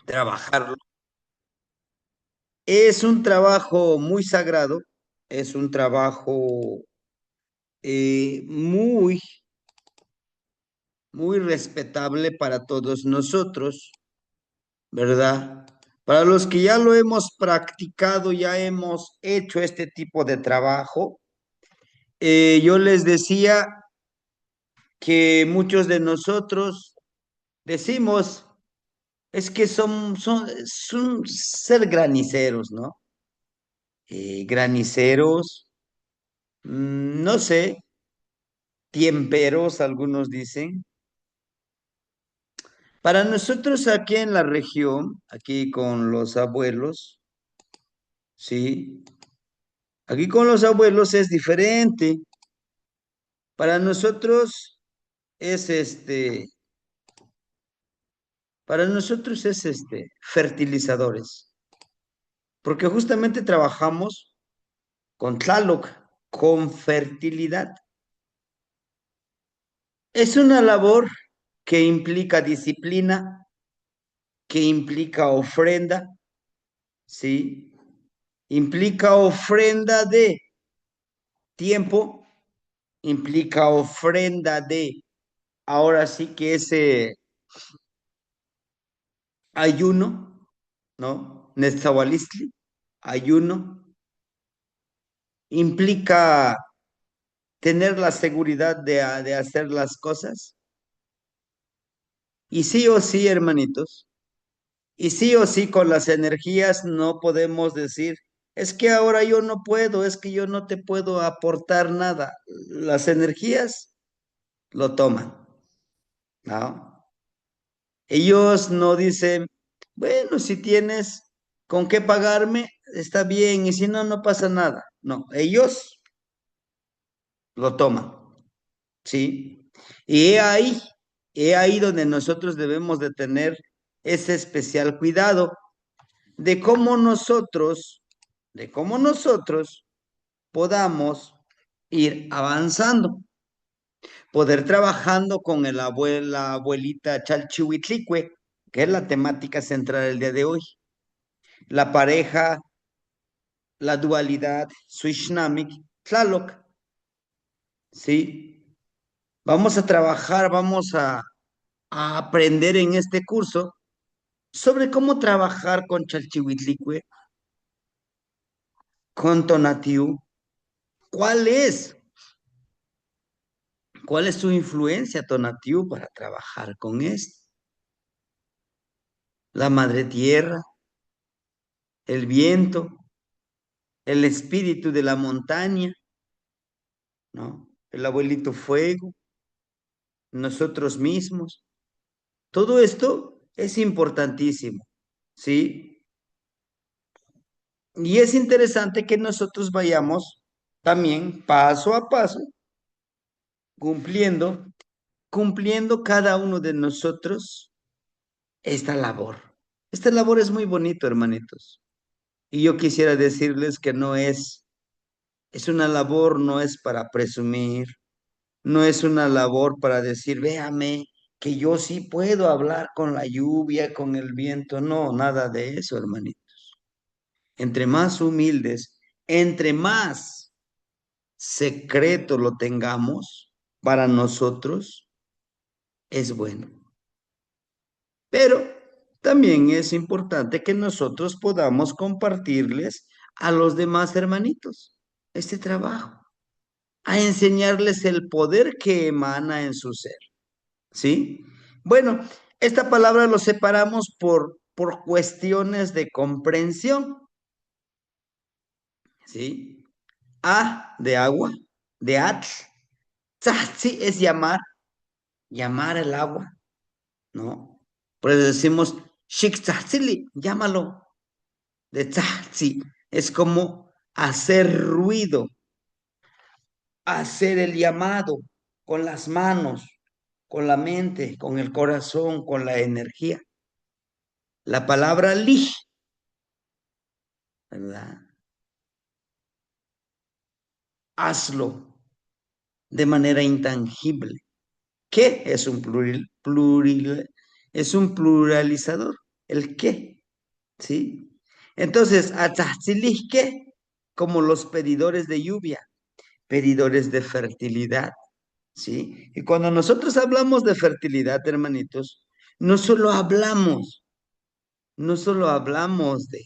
trabajarlo. Es un trabajo muy sagrado, es un trabajo muy, muy respetable para todos nosotros, ¿verdad? Para los que ya lo hemos practicado, ya hemos hecho este tipo de trabajo, yo les decía que muchos de nosotros decimos, es que son ser graniceros, ¿no? Graniceros, no sé, tiemperos, algunos dicen. Para nosotros aquí en la región, aquí con los abuelos, sí, aquí con los abuelos es diferente. Para nosotros es para nosotros es fertilizadores, porque justamente trabajamos con Tlaloc, con fertilidad. Es una labor que implica disciplina, que implica ofrenda, ¿sí? Implica ofrenda de tiempo, implica ofrenda de, ahora sí que ese ayuno, ¿no? Netzahualistli, ayuno, implica tener la seguridad de hacer las cosas. Y sí o sí, hermanitos, y sí o sí con las energías no podemos decir, es que ahora yo no puedo, es que yo no te puedo aportar nada. Las energías lo toman, ¿no? Ellos no dicen, bueno, si tienes con qué pagarme, está bien, y si no, no pasa nada. No, ellos lo toman, ¿sí? Y he ahí donde nosotros debemos de tener ese especial cuidado de cómo nosotros, de cómo nosotros podamos ir avanzando, poder trabajando con la abuelita Chalchihuitlicue, que es la temática central del día de hoy. La pareja, la dualidad, Swishnamic, Tlaloc, ¿sí? Vamos a trabajar, a aprender en este curso sobre cómo trabajar con Chalchihuitlicue, con Tonatiu, cuál es, cuál es su influencia Tonatiu para trabajar con esto. La madre tierra, el viento, el espíritu de la montaña, ¿no? El abuelito fuego, nosotros mismos. Todo esto es importantísimo, ¿sí? Y es interesante que nosotros vayamos también paso a paso, cumpliendo, cumpliendo cada uno de nosotros esta labor. Esta labor es muy bonito, hermanitos. Y yo quisiera decirles que es una labor, no es para presumir, no es una labor para decir, véame, que yo sí puedo hablar con la lluvia, con el viento. No, nada de eso, hermanito. Entre más humildes, entre más secreto lo tengamos para nosotros, es bueno. Pero también es importante que nosotros podamos compartirles a los demás hermanitos este trabajo, a enseñarles el poder que emana en su ser, ¿sí? Bueno, esta palabra lo separamos por cuestiones de comprensión, ¿sí? A de agua, de atl, tzatzi es llamar, llamar el agua, ¿no? Por eso decimos, shikzatzili, llámalo, de tzatzi, es como hacer ruido, hacer el llamado con las manos, con la mente, con el corazón, con la energía. La palabra li, ¿verdad? Hazlo de manera intangible. ¿Qué es un es un pluralizador? el qué, ¿sí? Entonces, atzatzilihque, como los pedidores de lluvia, pedidores de fertilidad, ¿sí? Y cuando nosotros hablamos de fertilidad, hermanitos, no solo hablamos, no solo hablamos de,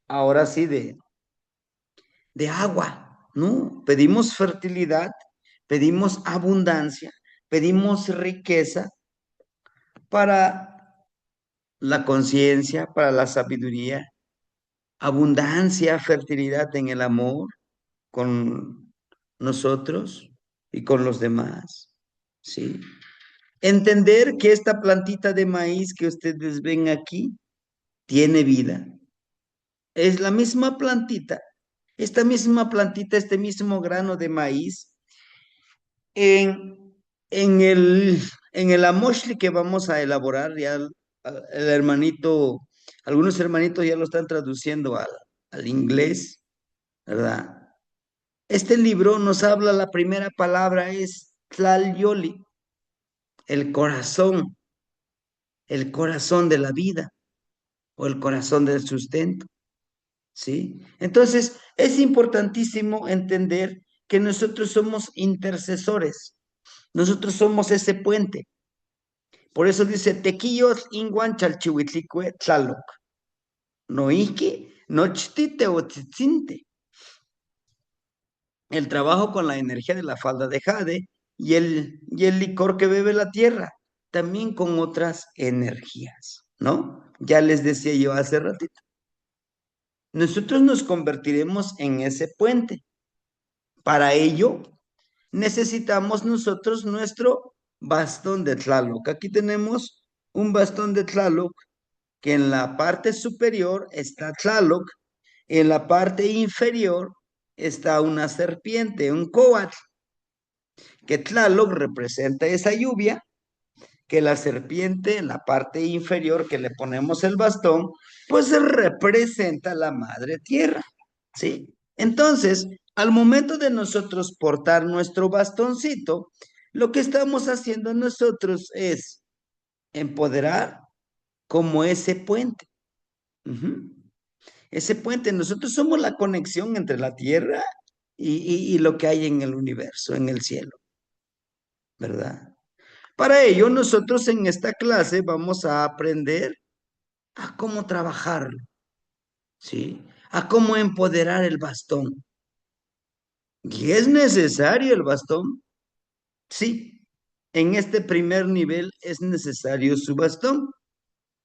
ahora sí, de agua, ¿no? Pedimos fertilidad, pedimos abundancia, pedimos riqueza para la conciencia, para la sabiduría, abundancia, fertilidad en el amor con nosotros y con los demás, ¿sí? Entender que esta plantita de maíz que ustedes ven aquí tiene vida. Es la misma plantita, esta misma plantita, este mismo grano de maíz, en, en el amoshli que vamos a elaborar, ya el hermanito, algunos hermanitos ya lo están traduciendo al inglés, ¿verdad? Este libro nos habla, la primera palabra es Tlalyoli, el el corazón de la vida o el corazón del sustento, ¿sí? Entonces, es importantísimo entender que nosotros somos intercesores, nosotros somos ese puente. Por eso dice, tequillos inguan chalchihuitlicue tlaloc, no iki, no chtite o tzitzinte. El trabajo con la energía de la falda de jade y el licor que bebe la tierra, también con otras energías, ¿no? Ya les decía yo hace ratito. Nosotros nos convertiremos en ese puente. Para ello, necesitamos nosotros nuestro bastón de Tlaloc. Aquí tenemos un bastón de Tlaloc que en la parte superior está Tlaloc, en la parte inferior está una serpiente, un coatl, que Tlaloc representa esa lluvia, que la serpiente en la parte inferior que le ponemos el bastón, pues representa la madre tierra, ¿sí? Entonces, al momento de nosotros portar nuestro bastoncito, lo que estamos haciendo nosotros es empoderar como ese puente. Ujú. Ese puente, nosotros somos la conexión entre la tierra y lo que hay en el universo, en el cielo, ¿verdad? Para ello, nosotros en esta clase vamos a aprender a cómo trabajarlo, ¿sí? A cómo empoderar el bastón. ¿Y es necesario el bastón? Sí. En este primer nivel es necesario su bastón.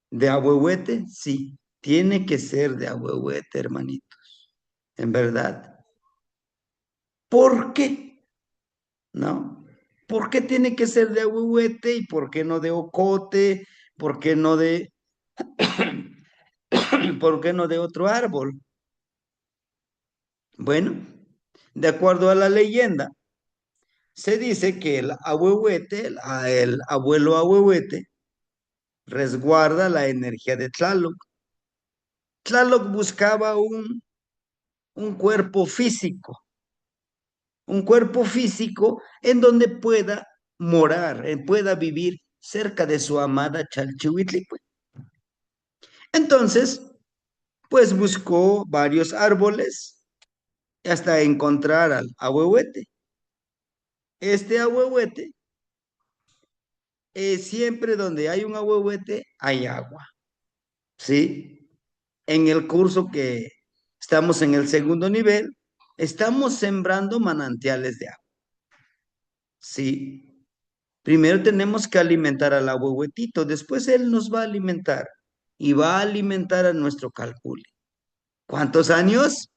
¿De ahuehuete? Sí. Tiene que ser de ahuehuete, hermanitos. En verdad. ¿Por qué? ¿No? ¿Por qué tiene que ser de ahuehuete y por qué no de ocote? ¿Por qué no de ¿por qué no de otro árbol? Bueno, de acuerdo a la leyenda, se dice que el ahuehuete, el abuelo ahuehuete, resguarda la energía de Tlaloc. Tlaloc buscaba un cuerpo físico en donde pueda morar, pueda vivir cerca de su amada Chalchihuitlicue. Entonces, pues buscó varios árboles hasta encontrar al ahuehuete. Este ahuehuete, siempre donde hay un ahuehuete, hay agua, ¿sí? En el curso que estamos en el segundo nivel, estamos sembrando manantiales de agua, ¿sí? Primero tenemos que alimentar al ahuehuetito, después él nos va a alimentar y va a alimentar a nuestro calcule. ¿Cuántos años?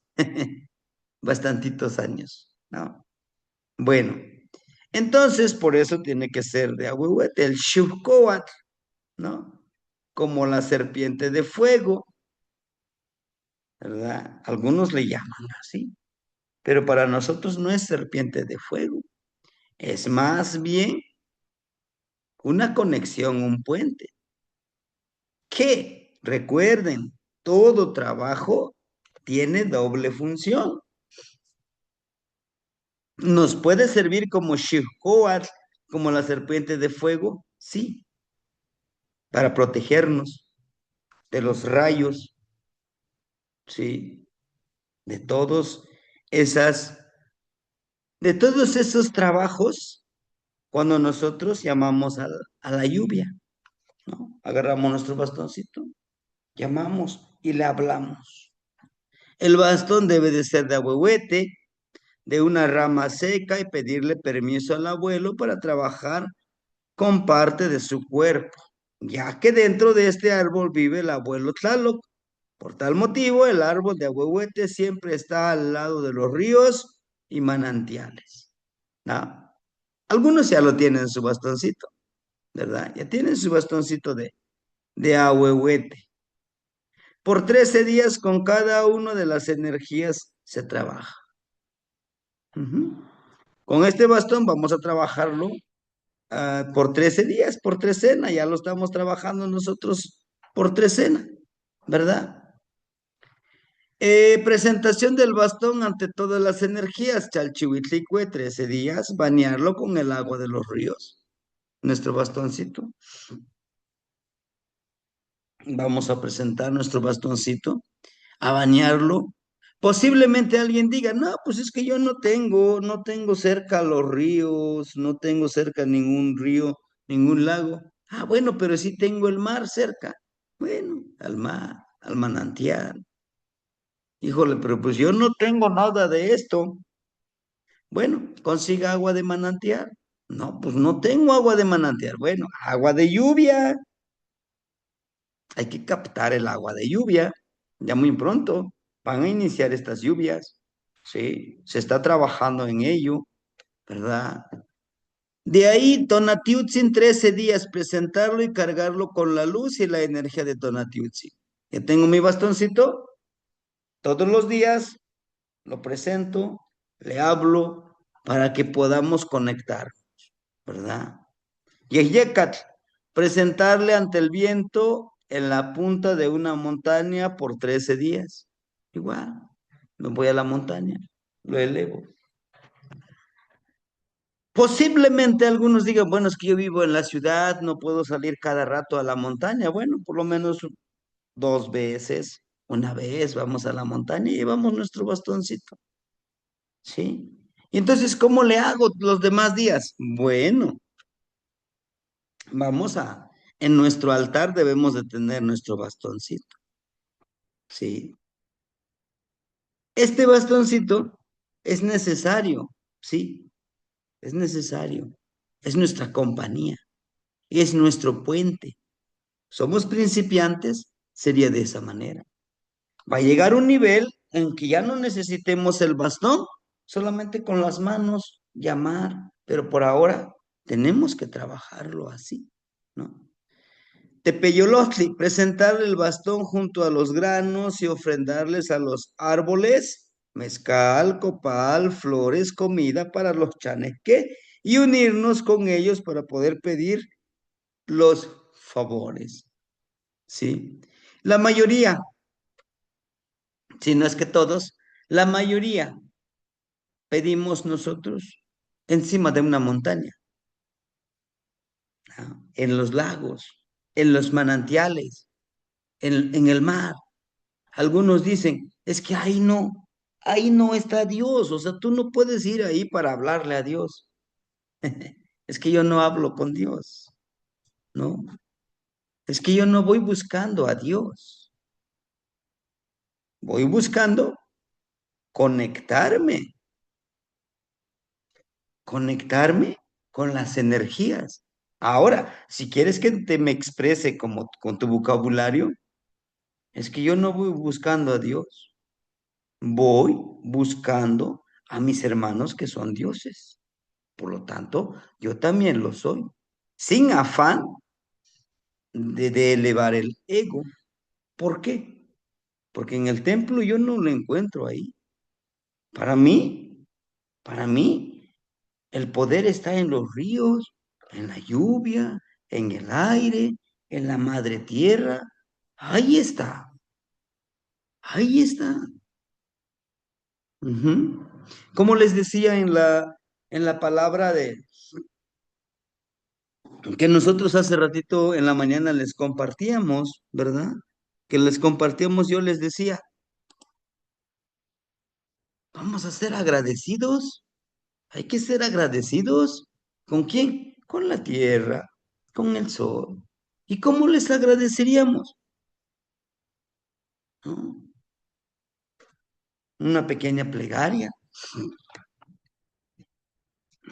Bastantitos años, ¿no? Bueno, entonces por eso tiene que ser de ahuehuete, el Shubcoat, ¿no? Como la serpiente de fuego, ¿verdad? Algunos le llaman así, pero para nosotros no es serpiente de fuego, es más bien una conexión, un puente, que recuerden, todo trabajo tiene doble función. ¿Nos puede servir como Shihkoat, como la serpiente de fuego? Sí, para protegernos, de los rayos, ¿sí? De todos esas, de todos esos trabajos cuando nosotros llamamos a la lluvia, ¿no? Agarramos nuestro bastoncito, llamamos y le hablamos. El bastón debe de ser de ahuehuete, de una rama seca y pedirle permiso al abuelo para trabajar con parte de su cuerpo, ya que dentro de este árbol vive el abuelo Tlaloc. Por tal motivo, el árbol de ahuehuete siempre está al lado de los ríos y manantiales, ¿no? Algunos ya lo tienen en su bastoncito, ¿verdad? Ya tienen su bastoncito de ahuehuete. Por 13 días con cada una de las energías se trabaja. Ujú. Con este bastón vamos a trabajarlo por 13 días, por trecena, ya lo estamos trabajando nosotros por trecena, ¿verdad? Presentación del bastón ante todas las energías, Chalchihuitlicue, 13 días, bañarlo con el agua de los ríos, nuestro bastoncito. Vamos a presentar nuestro bastoncito, a bañarlo. Posiblemente alguien diga, no, pues es que yo no tengo cerca los ríos, no tengo cerca ningún río, ningún lago. Ah, bueno, pero sí tengo el mar cerca. Bueno, al mar, al manantial. Híjole, pero pues yo no tengo nada de esto. Bueno, consiga agua de manantial. No, pues no tengo agua de manantial. Bueno, agua de lluvia. Hay que captar el agua de lluvia. Ya muy pronto van a iniciar estas lluvias. Sí, se está trabajando en ello, ¿verdad? De ahí, Tonatiutzin, 13 días, presentarlo y cargarlo con la luz y la energía de Tonatiutzin. Ya tengo mi bastoncito, todos los días lo presento, le hablo para que podamos conectar, ¿verdad? Yehyecatl, presentarle ante el viento en la punta de una montaña por 13 días. Igual, me voy a la montaña, lo elevo. Posiblemente algunos digan, bueno, es que yo vivo en la ciudad, no puedo salir cada rato a la montaña. Bueno, por lo menos 2 veces, una vez vamos a la montaña y llevamos nuestro bastoncito, ¿sí? Y entonces, ¿cómo le hago los demás días? Bueno, vamos en nuestro altar debemos de tener nuestro bastoncito, ¿sí? Este bastoncito es necesario, ¿sí? Es necesario. Es nuestra compañía, es nuestro puente. Somos principiantes, sería de esa manera. Va a llegar un nivel en que ya no necesitemos el bastón, solamente con las manos llamar, pero por ahora tenemos que trabajarlo así, ¿no? Tepeyolotli, presentar el bastón junto a los granos y ofrendarles a los árboles, mezcal, copal, flores, comida para los chaneque y unirnos con ellos para poder pedir los favores, ¿sí? La mayoría, si no es que todos, la mayoría pedimos nosotros encima de una montaña, ¿no? En los lagos, en los manantiales, en el mar. Algunos dicen, es que ahí no está Dios, o sea, tú no puedes ir ahí para hablarle a Dios. Es que yo no hablo con Dios, ¿no? Es que yo no voy buscando a Dios, voy buscando conectarme, conectarme con las energías. Ahora, si quieres que te me exprese como con tu vocabulario, es que yo no voy buscando a Dios, voy buscando a mis hermanos que son dioses. Por lo tanto, yo también lo soy, sin afán de elevar el ego. ¿Por qué? Porque en el templo yo no lo encuentro ahí. Para mí, para mí, el poder está en los ríos, en la lluvia, en el aire, en la madre tierra. Ahí está, ahí está. Ujú. Como les decía en la palabra que nosotros hace ratito en la mañana les compartíamos, ¿verdad? que les compartíamos, yo les decía, vamos a ser agradecidos, hay que ser agradecidos. ¿Con quién? Con la tierra, con el sol. ¿Y cómo les agradeceríamos? ¿No? Una pequeña plegaria,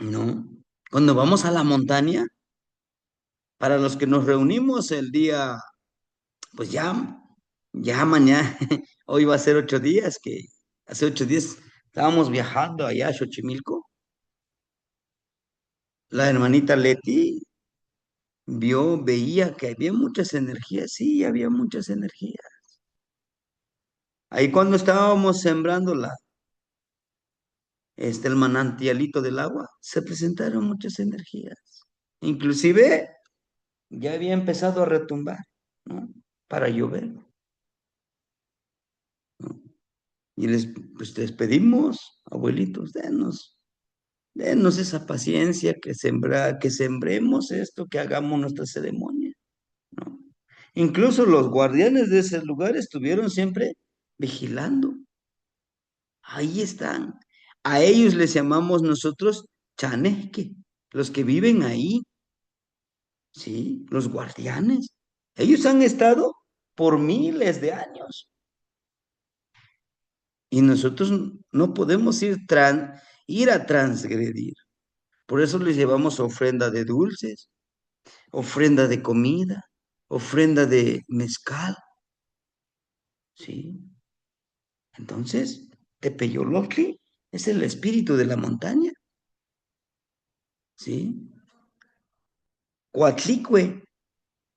¿no? Cuando vamos a la montaña, para los que nos reunimos el día, pues ya mañana, hoy va a ser 8 días, que hace 8 días estábamos viajando allá a Xochimilco. La hermanita Leti veía que había muchas energías, sí, había muchas energías. Ahí cuando estábamos sembrando el manantialito del agua, se presentaron muchas energías. Inclusive ya había empezado a retumbar, ¿no? Para llover, ¿no? Y pues les pedimos, abuelitos, denos esa paciencia que sembremos esto, que hagamos nuestra ceremonia, ¿no? Incluso los guardianes de ese lugar estuvieron siempre vigilando. Ahí están. A ellos les llamamos nosotros chaneque, los que viven ahí, ¿sí? Los guardianes. Ellos han estado por miles de años y nosotros no podemos ir a transgredir. Por eso les llevamos ofrenda de dulces, ofrenda de comida, ofrenda de mezcal, ¿sí? Entonces, Tepeyolotli es el espíritu de la montaña, ¿sí? Coatlicue,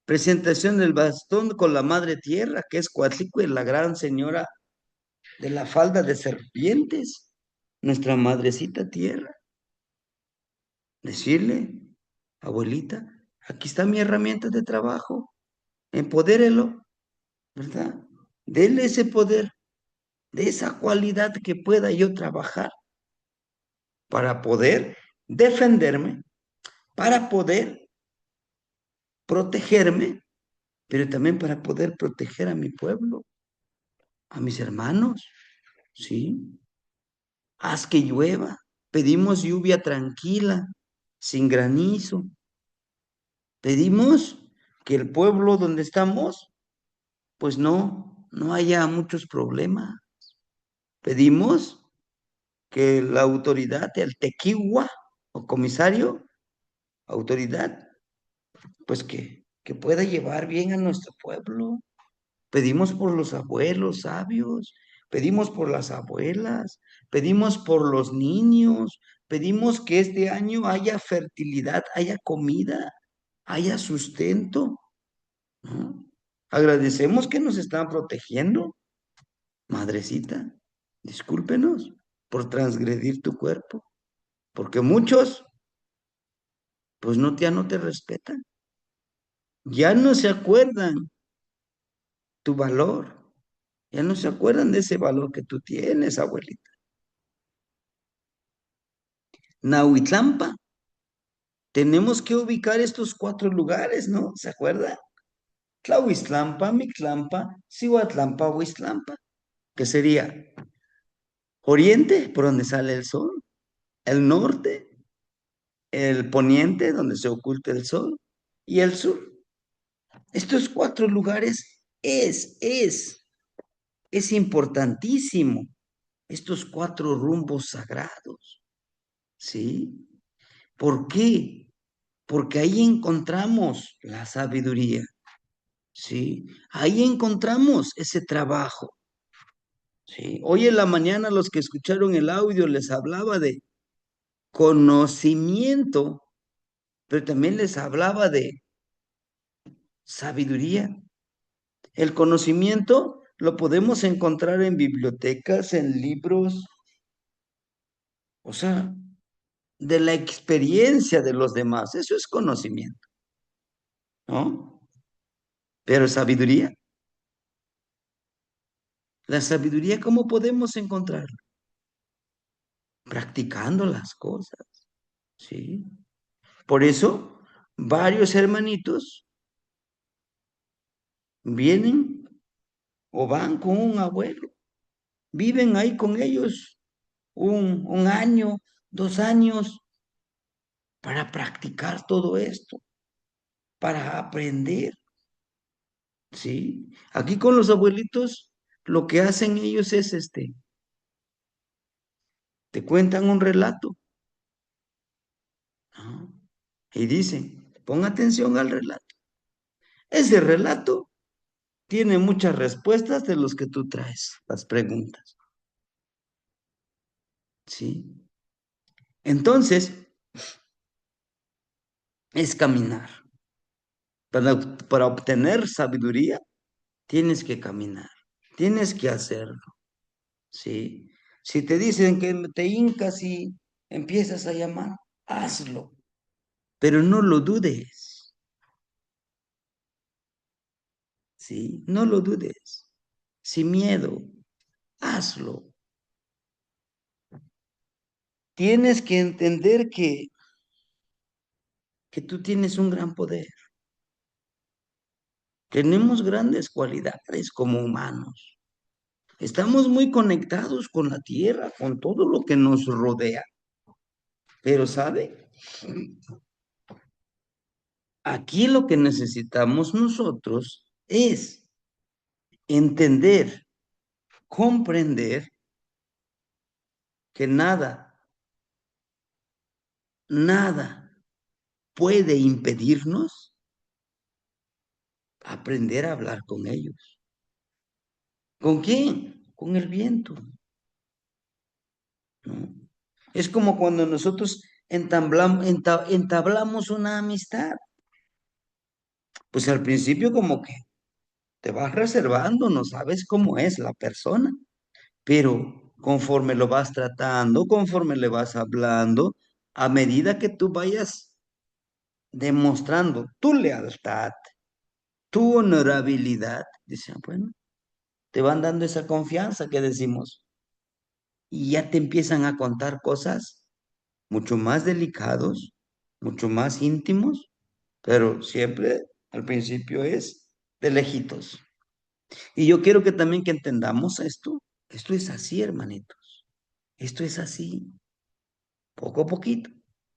presentación del bastón con la madre tierra, que es Coatlicue, la gran señora de la falda de serpientes, nuestra madrecita tierra. Decirle, abuelita, aquí está mi herramienta de trabajo, empodérelo, ¿verdad? Dele ese poder, de esa cualidad que pueda yo trabajar para poder defenderme, para poder protegerme, pero también para poder proteger a mi pueblo, a mis hermanos, ¿sí? Haz que llueva. Pedimos lluvia tranquila, sin granizo. Pedimos que el pueblo donde estamos, pues no haya muchos problemas. Pedimos que la autoridad, el tequigua o comisario, autoridad, pues que pueda llevar bien a nuestro pueblo. Pedimos por los abuelos sabios, pedimos por las abuelas, pedimos por los niños, pedimos que este año haya fertilidad, haya comida, haya sustento, ¿no? Agradecemos que nos están protegiendo, madrecita. Discúlpenos por transgredir tu cuerpo, porque muchos, pues ya no te respetan, ya no se acuerdan tu valor, ya no se acuerdan de ese valor que tú tienes, abuelita. Nahuitlampa, tenemos que ubicar estos 4 lugares, ¿no? ¿Se acuerda? Tlahuistlampa, Mictlampa, Cihuatlampa, Huistlampa, que sería oriente, por donde sale el sol, el norte, el poniente, donde se oculta el sol, y el sur. Estos 4 lugares es importantísimo, estos 4 rumbos sagrados, ¿sí? ¿Por qué? Porque ahí encontramos la sabiduría, ¿sí? Ahí encontramos ese trabajo, ¿sí? Hoy en la mañana los que escucharon el audio les hablaba de conocimiento, pero también les hablaba de sabiduría. El conocimiento lo podemos encontrar en bibliotecas, en libros, o sea, de la experiencia de los demás. Eso es conocimiento, ¿no? Pero sabiduría. La sabiduría, ¿cómo podemos encontrarla? Practicando las cosas, ¿sí? Por eso, varios hermanitos vienen o van con un abuelo, viven ahí con ellos un año, 2 años, para practicar todo esto, para aprender, ¿sí? Aquí con los abuelitos, lo que hacen ellos es te cuentan un relato, ¿no? Y dicen, pon atención al relato. Ese relato tiene muchas respuestas de los que tú traes, las preguntas, ¿sí? Entonces, es caminar. Para obtener sabiduría, tienes que caminar, tienes que hacerlo, ¿sí? Si te dicen que te hincas y empiezas a llamar, hazlo, pero no lo dudes, ¿sí? No lo dudes, sin miedo, hazlo. Tienes que entender que tú tienes un gran poder. Tenemos grandes cualidades como humanos. Estamos muy conectados con la tierra, con todo lo que nos rodea. Pero, ¿sabe? Aquí lo que necesitamos nosotros es entender, comprender que nada puede impedirnos aprender a hablar con ellos. ¿Con quién? Con el viento, ¿no? Es como cuando nosotros entablamos una amistad. Pues al principio como que te vas reservando, no sabes cómo es la persona, pero conforme lo vas tratando, conforme le vas hablando, a medida que tú vayas demostrando tu lealtad, tu honorabilidad, dicen, bueno, te van dando esa confianza que decimos, y ya te empiezan a contar cosas mucho más delicados, mucho más íntimos, pero siempre al principio es de lejitos. Y yo quiero que también que entendamos esto es así, hermanitos, esto es así, poco a poquito,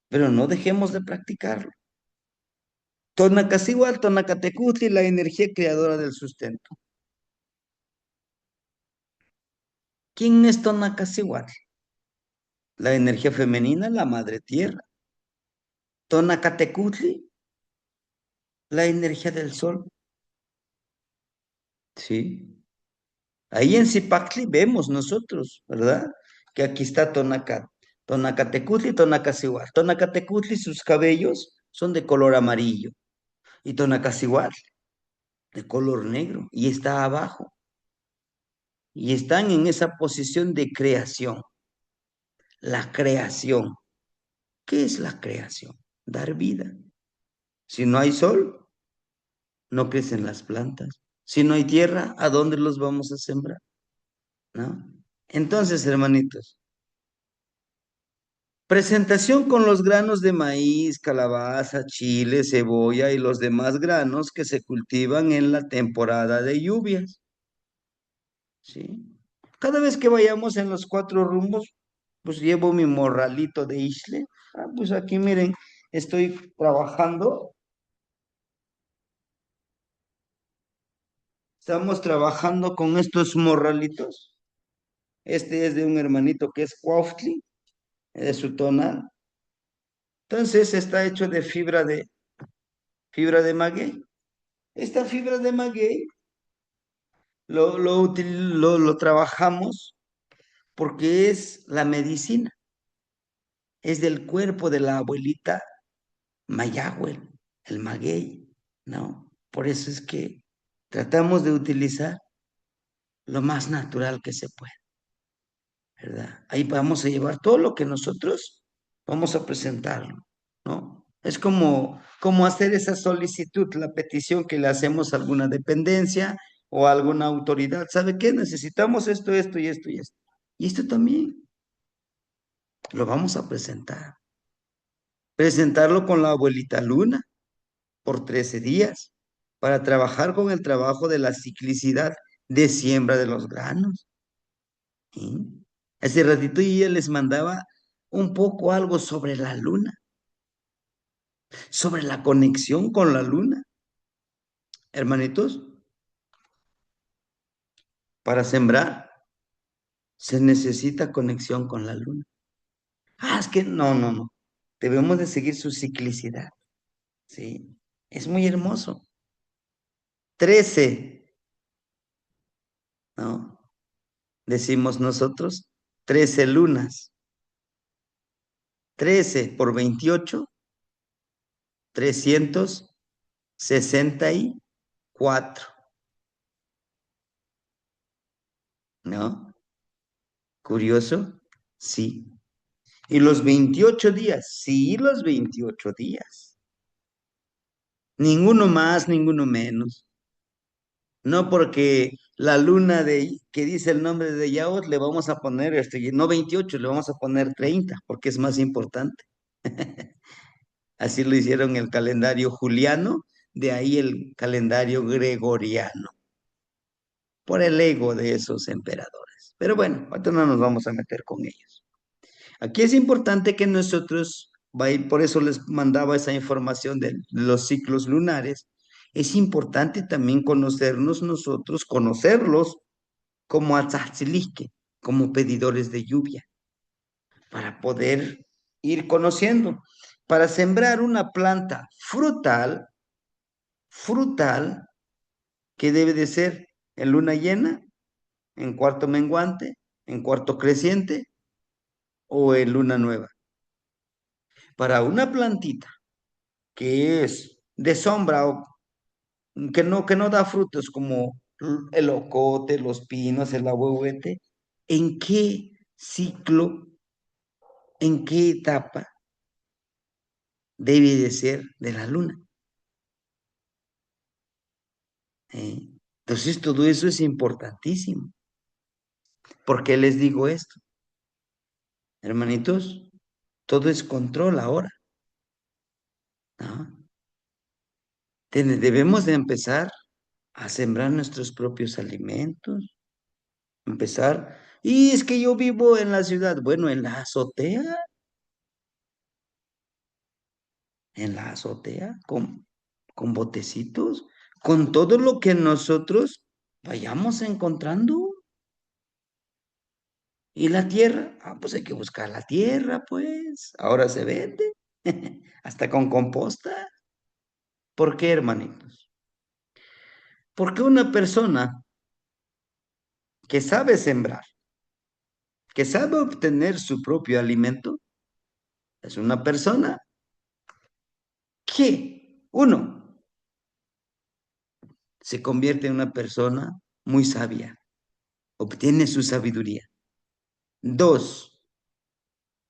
pero no dejemos de practicarlo. Tonacasigual, Tonacatecutli, la energía creadora del sustento. ¿Quién es Tonacasigual? La energía femenina, la madre tierra. Tonacatecutli, la energía del sol. Sí. Ahí en Zipactli vemos nosotros, ¿verdad? Que aquí está Tonacatecutli y Tonacasigual. Tonacatecutli, sus cabellos son de color amarillo. Y Tonacasigual, de color negro. Y está abajo. Y están en esa posición de creación. La creación. ¿Qué es la creación? Dar vida. Si no hay sol, no crecen las plantas. Si no hay tierra, ¿a dónde los vamos a sembrar? ¿No? Entonces, hermanitos, presentación con los granos de maíz, calabaza, chile, cebolla y los demás granos que se cultivan en la temporada de lluvias, ¿sí? Cada vez que vayamos en los cuatro rumbos, pues llevo mi morralito de isle. Ah, pues aquí miren, estoy trabajando. Estamos trabajando con estos morralitos. Este es de un hermanito que es Cuautli, de su tonal. Entonces está hecho de fibra de maguey. Esta fibra de maguey lo trabajamos porque es la medicina, es del cuerpo de la abuelita Mayagüel, el maguey, ¿no? Por eso es que tratamos de utilizar lo más natural que se puede, ¿verdad? Ahí vamos a llevar todo lo que nosotros vamos a presentarlo, ¿no? Es como hacer esa solicitud, la petición que le hacemos a alguna dependencia o a alguna autoridad. ¿Sabe qué? Necesitamos esto, esto y esto y esto. Y esto también lo vamos a presentar. Presentarlo con la abuelita Luna por 13 días para trabajar con el trabajo de la ciclicidad de siembra de los granos. ¿Sí? Hace ratito yo ya les mandaba un poco algo sobre la luna, sobre la conexión con la luna. Hermanitos, para sembrar se necesita conexión con la luna. Ah, es que no, no, no. Debemos de seguir su ciclicidad. Sí, es muy hermoso. 13, ¿no? Decimos nosotros, 13 lunas. 13 por 28, 364, ¿no? ¿Curioso? Sí. ¿Y los 28 días? Sí, los 28 días. Ninguno más, ninguno menos. No porque la luna que dice el nombre de Yahweh le vamos a poner, no 28, le vamos a poner 30, porque es más importante. Así lo hicieron el calendario juliano, de ahí el calendario gregoriano, por el ego de esos emperadores. Pero bueno, ahorita no nos vamos a meter con ellos. Aquí es importante que nosotros, por eso les mandaba esa información de los ciclos lunares, es importante también conocernos nosotros, conocerlos como atzatzilique, como pedidores de lluvia, para poder ir conociendo. Para sembrar una planta frutal, que debe de ser en luna llena, en cuarto menguante, en cuarto creciente o en luna nueva. Para una plantita que es de sombra o que no da frutos como el ocote, los pinos, el ahuehuete, ¿en qué ciclo, en qué etapa debe de ser de la luna? ¿Eh? Entonces todo eso es importantísimo. ¿Por qué les digo esto? Hermanitos, todo es control ahora, ¿no? Debemos de empezar a sembrar nuestros propios alimentos, empezar. Y es que yo vivo en la ciudad, bueno, en la azotea, con botecitos, con todo lo que nosotros vayamos encontrando. ¿Y la tierra? Ah, pues hay que buscar la tierra, pues. Ahora se vende, hasta con composta. ¿Por qué, hermanitos? Porque una persona que sabe sembrar, que sabe obtener su propio alimento, es una persona que, uno, se convierte en una persona muy sabia, obtiene su sabiduría. Dos,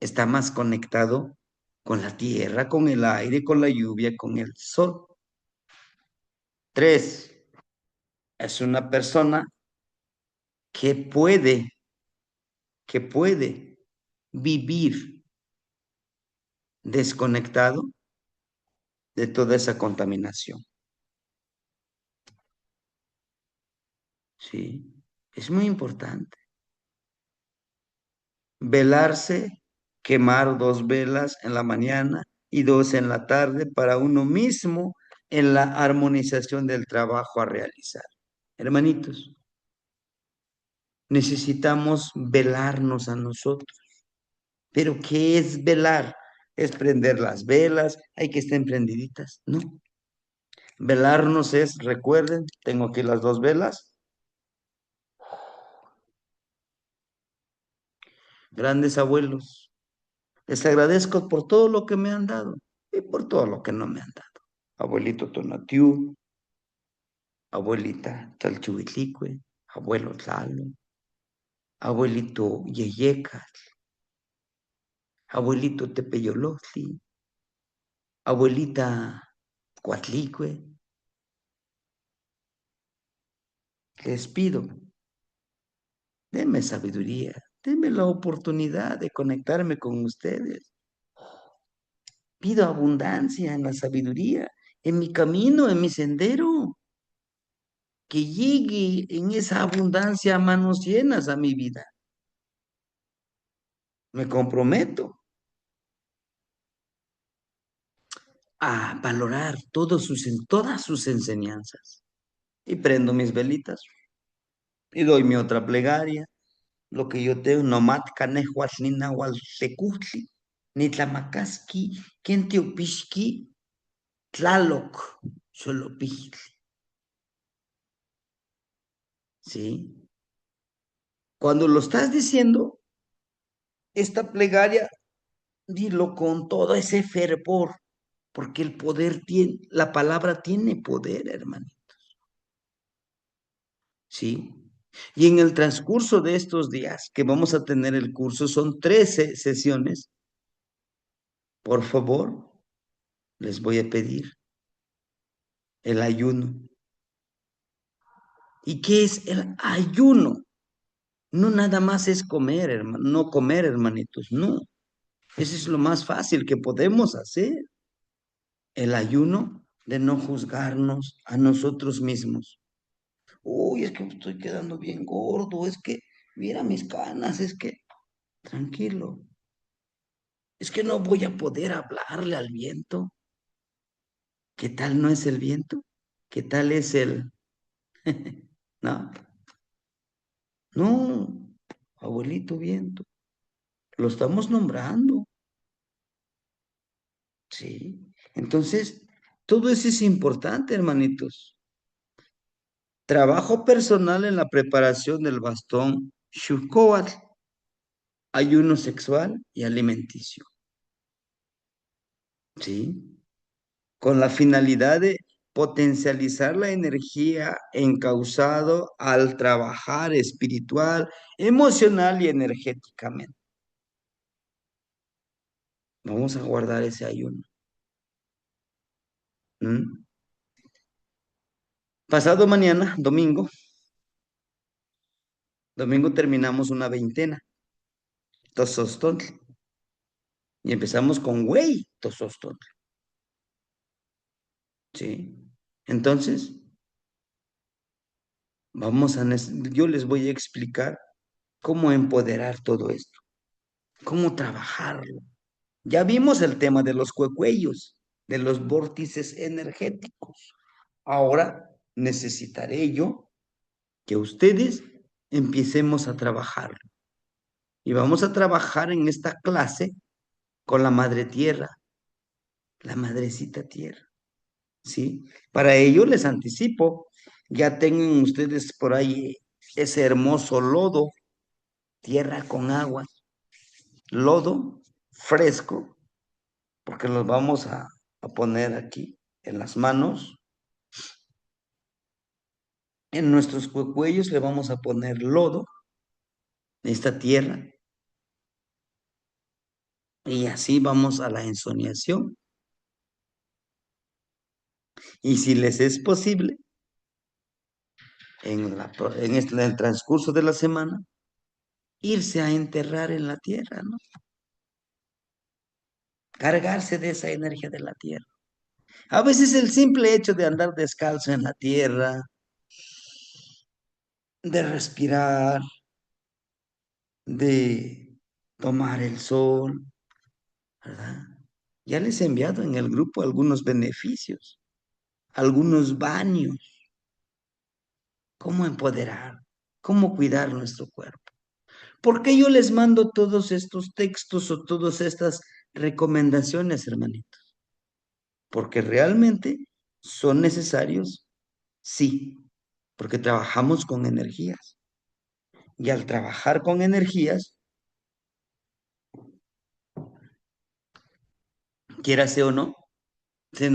está más conectado con la tierra, con el aire, con la lluvia, con el sol. Tres, es una persona que puede vivir desconectado de toda esa contaminación. Sí, es muy importante. Velarse, quemar 2 velas en la mañana y 2 en la tarde para uno mismo en la armonización del trabajo a realizar. Hermanitos, necesitamos velarnos a nosotros. Pero ¿qué es velar? ¿Es prender las velas? ¿Hay que estar prendiditas? No. Velarnos es, recuerden, tengo aquí las 2 velas. Grandes abuelos, les agradezco por todo lo que me han dado y por todo lo que no me han dado. Abuelito Tonatiu, abuelita Chalchuitlicue, abuelo Tlalo, abuelito Yeyeca, abuelito Tepeyolotli, abuelita Coatlicue. Les pido, denme sabiduría, denme la oportunidad de conectarme con ustedes. Pido abundancia en la sabiduría, en mi camino, en mi sendero. que llegue en esa abundancia a manos llenas a mi vida. Me comprometo a valorar todas sus enseñanzas. Y prendo mis velitas y doy mi otra plegaria. Lo que yo tengo, nomat canejual ni nahual tecutli, ni tlamacasqui, quentiopixqui, tlaloc, xolopixtli. ¿Sí? Cuando lo estás diciendo, esta plegaria, dilo con todo ese fervor, porque el poder tiene, la palabra tiene poder, hermano. ¿Sí? Y en el transcurso de estos días que vamos a tener el curso, son 13 sesiones, por favor, les voy a pedir el ayuno. ¿Y qué es el ayuno? No nada más es comer, hermano, no comer, hermanitos, no. Eso es lo más fácil que podemos hacer. El ayuno de no juzgarnos a nosotros mismos. Uy, es que me estoy quedando bien gordo, es que mira mis canas, es que tranquilo, es que no voy a poder hablarle al viento. ¿Qué tal no es el viento? ¿Qué tal es el... No, no, abuelito viento, lo estamos nombrando, ¿sí? Entonces, todo eso es importante, hermanitos. Trabajo personal en la preparación del bastón Shukoat, ayuno sexual y alimenticio, ¿sí? Con la finalidad de potencializar la energía encausado al trabajar espiritual, emocional y energéticamente. Vamos a guardar ese ayuno. ¿Mm? Pasado mañana, domingo terminamos una veintena, Tosostontl, y empezamos con Güey, Tosostontl, ¿sí? Entonces, yo les voy a explicar cómo empoderar todo esto, cómo trabajarlo. Ya vimos el tema de los cuecuellos, de los vórtices energéticos. Ahora necesitaré yo que ustedes empecemos a trabajarlo. Y vamos a trabajar en esta clase con la madre tierra, la madrecita tierra, ¿sí? Para ello les anticipo, ya tengan ustedes por ahí ese hermoso lodo, tierra con agua, lodo fresco, porque los vamos a poner aquí en las manos. En nuestros cuellos le vamos a poner lodo, esta tierra, y así vamos a la ensoñación. Y si les es posible, en el transcurso de la semana, irse a enterrar en la tierra, ¿no? Cargarse de esa energía de la tierra. A veces el simple hecho de andar descalzo en la tierra, de respirar, de tomar el sol, ¿verdad? Ya les he enviado en el grupo algunos beneficios, algunos baños, cómo empoderar, cómo cuidar nuestro cuerpo. ¿Por qué yo les mando todos estos textos o todas estas recomendaciones, hermanitos? Porque realmente son necesarios, sí, porque trabajamos con energías. Y al trabajar con energías, quiérase o no, se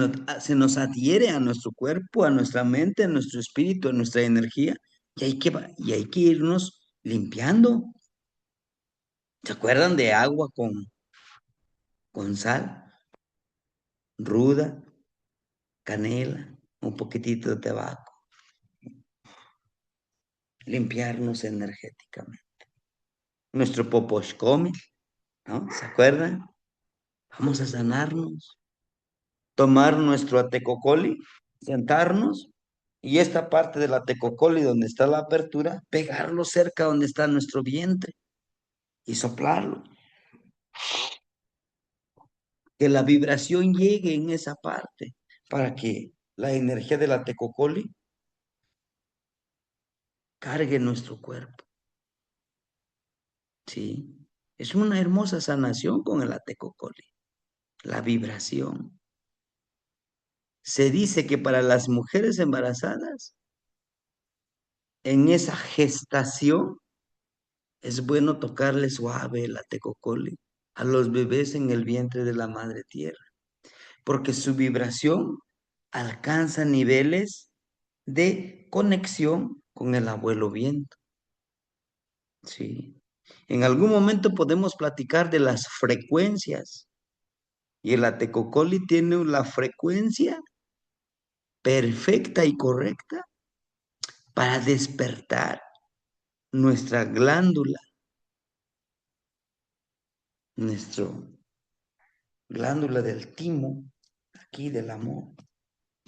nos adhiere a nuestro cuerpo, a nuestra mente, a nuestro espíritu, a nuestra energía, y hay que irnos limpiando. ¿Se acuerdan de agua con sal, ruda, canela, un poquitito de tabaco? Limpiarnos energéticamente. Nuestro poposhkomil, ¿no? ¿Se acuerdan? Vamos a sanarnos. Tomar nuestro atecocoli, sentarnos Y esta parte de la tecocoli donde está la apertura, pegarlo cerca donde está nuestro vientre y soplarlo, que la vibración llegue en esa parte para que la energía de la tecocoli cargue nuestro cuerpo, ¿sí? Es una hermosa sanación con el atecocoli, la vibración. Se dice que para las mujeres embarazadas, en esa gestación, es bueno tocarle suave el atecocoli a los bebés en el vientre de la madre tierra, porque su vibración alcanza niveles de conexión con el abuelo viento, ¿sí? En algún momento podemos platicar de las frecuencias y el atecocoli tiene la frecuencia perfecta y correcta para despertar nuestra glándula, nuestra glándula del timo, aquí del amor,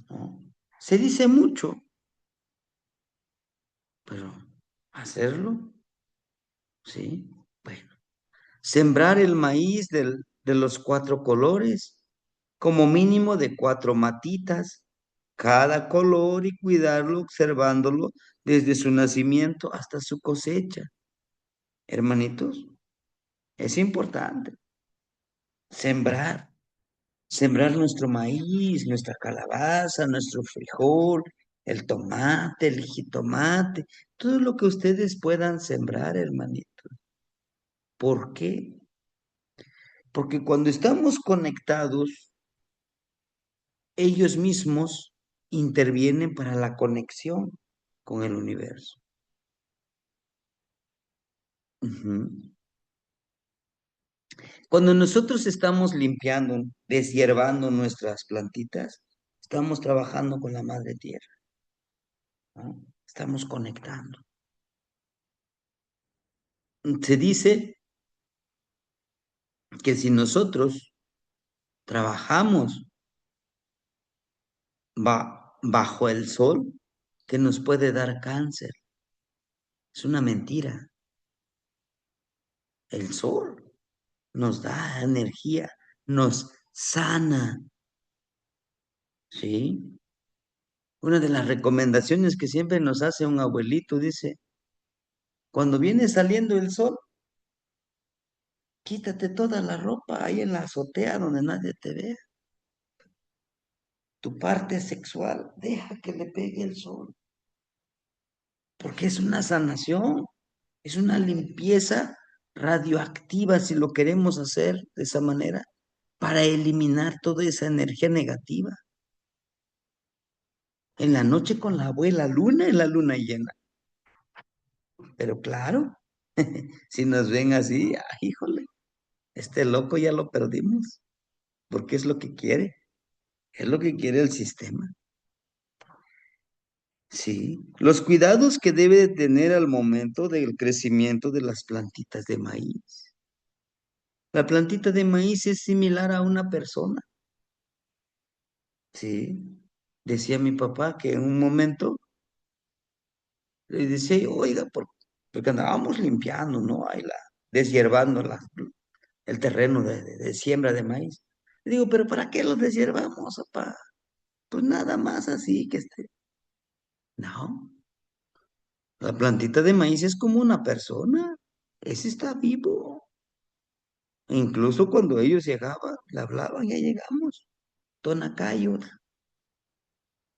¿no? Se dice mucho, pero hacerlo, ¿sí? Bueno, sembrar el maíz de los cuatro colores, como mínimo de cuatro matitas, cada color y cuidarlo observándolo desde su nacimiento hasta su cosecha. Hermanitos, es importante sembrar, sembrar nuestro maíz, nuestra calabaza, nuestro frijol, el tomate, el jitomate, todo lo que ustedes puedan sembrar, hermanitos. ¿Por qué? Porque cuando estamos conectados, ellos mismos intervienen para la conexión con el universo. Ujú. Cuando nosotros estamos limpiando, deshiervando nuestras plantitas, estamos trabajando con la madre tierra, ¿no? Estamos conectando. Se dice que si nosotros trabajamos bajo el sol, que nos puede dar cáncer. Es una mentira. El sol nos da energía, nos sana, ¿sí? Una de las recomendaciones que siempre nos hace un abuelito dice, cuando viene saliendo el sol, quítate toda la ropa ahí en la azotea donde nadie te vea. Tu parte sexual, deja que le pegue el sol, porque es una sanación, es una limpieza radioactiva si lo queremos hacer de esa manera, para eliminar toda esa energía negativa. En la noche con la abuela luna, en la luna llena. Pero claro, si nos ven así, híjole, este loco ya lo perdimos, porque es lo que quiere, es lo que quiere el sistema. Sí, los cuidados que debe de tener al momento del crecimiento de las plantitas de maíz. La plantita de maíz es similar a una persona, sí. Decía mi papá que en un momento le decía, oiga, porque andábamos limpiando, ¿no? Ahí deshiervando el terreno de siembra de maíz. Le digo, pero ¿para qué lo deshiervamos, papá? Pues nada más así que esté. No, la plantita de maíz es como una persona. Ese está vivo. Incluso cuando ellos llegaban, le hablaban, ya llegamos. Tonacayo.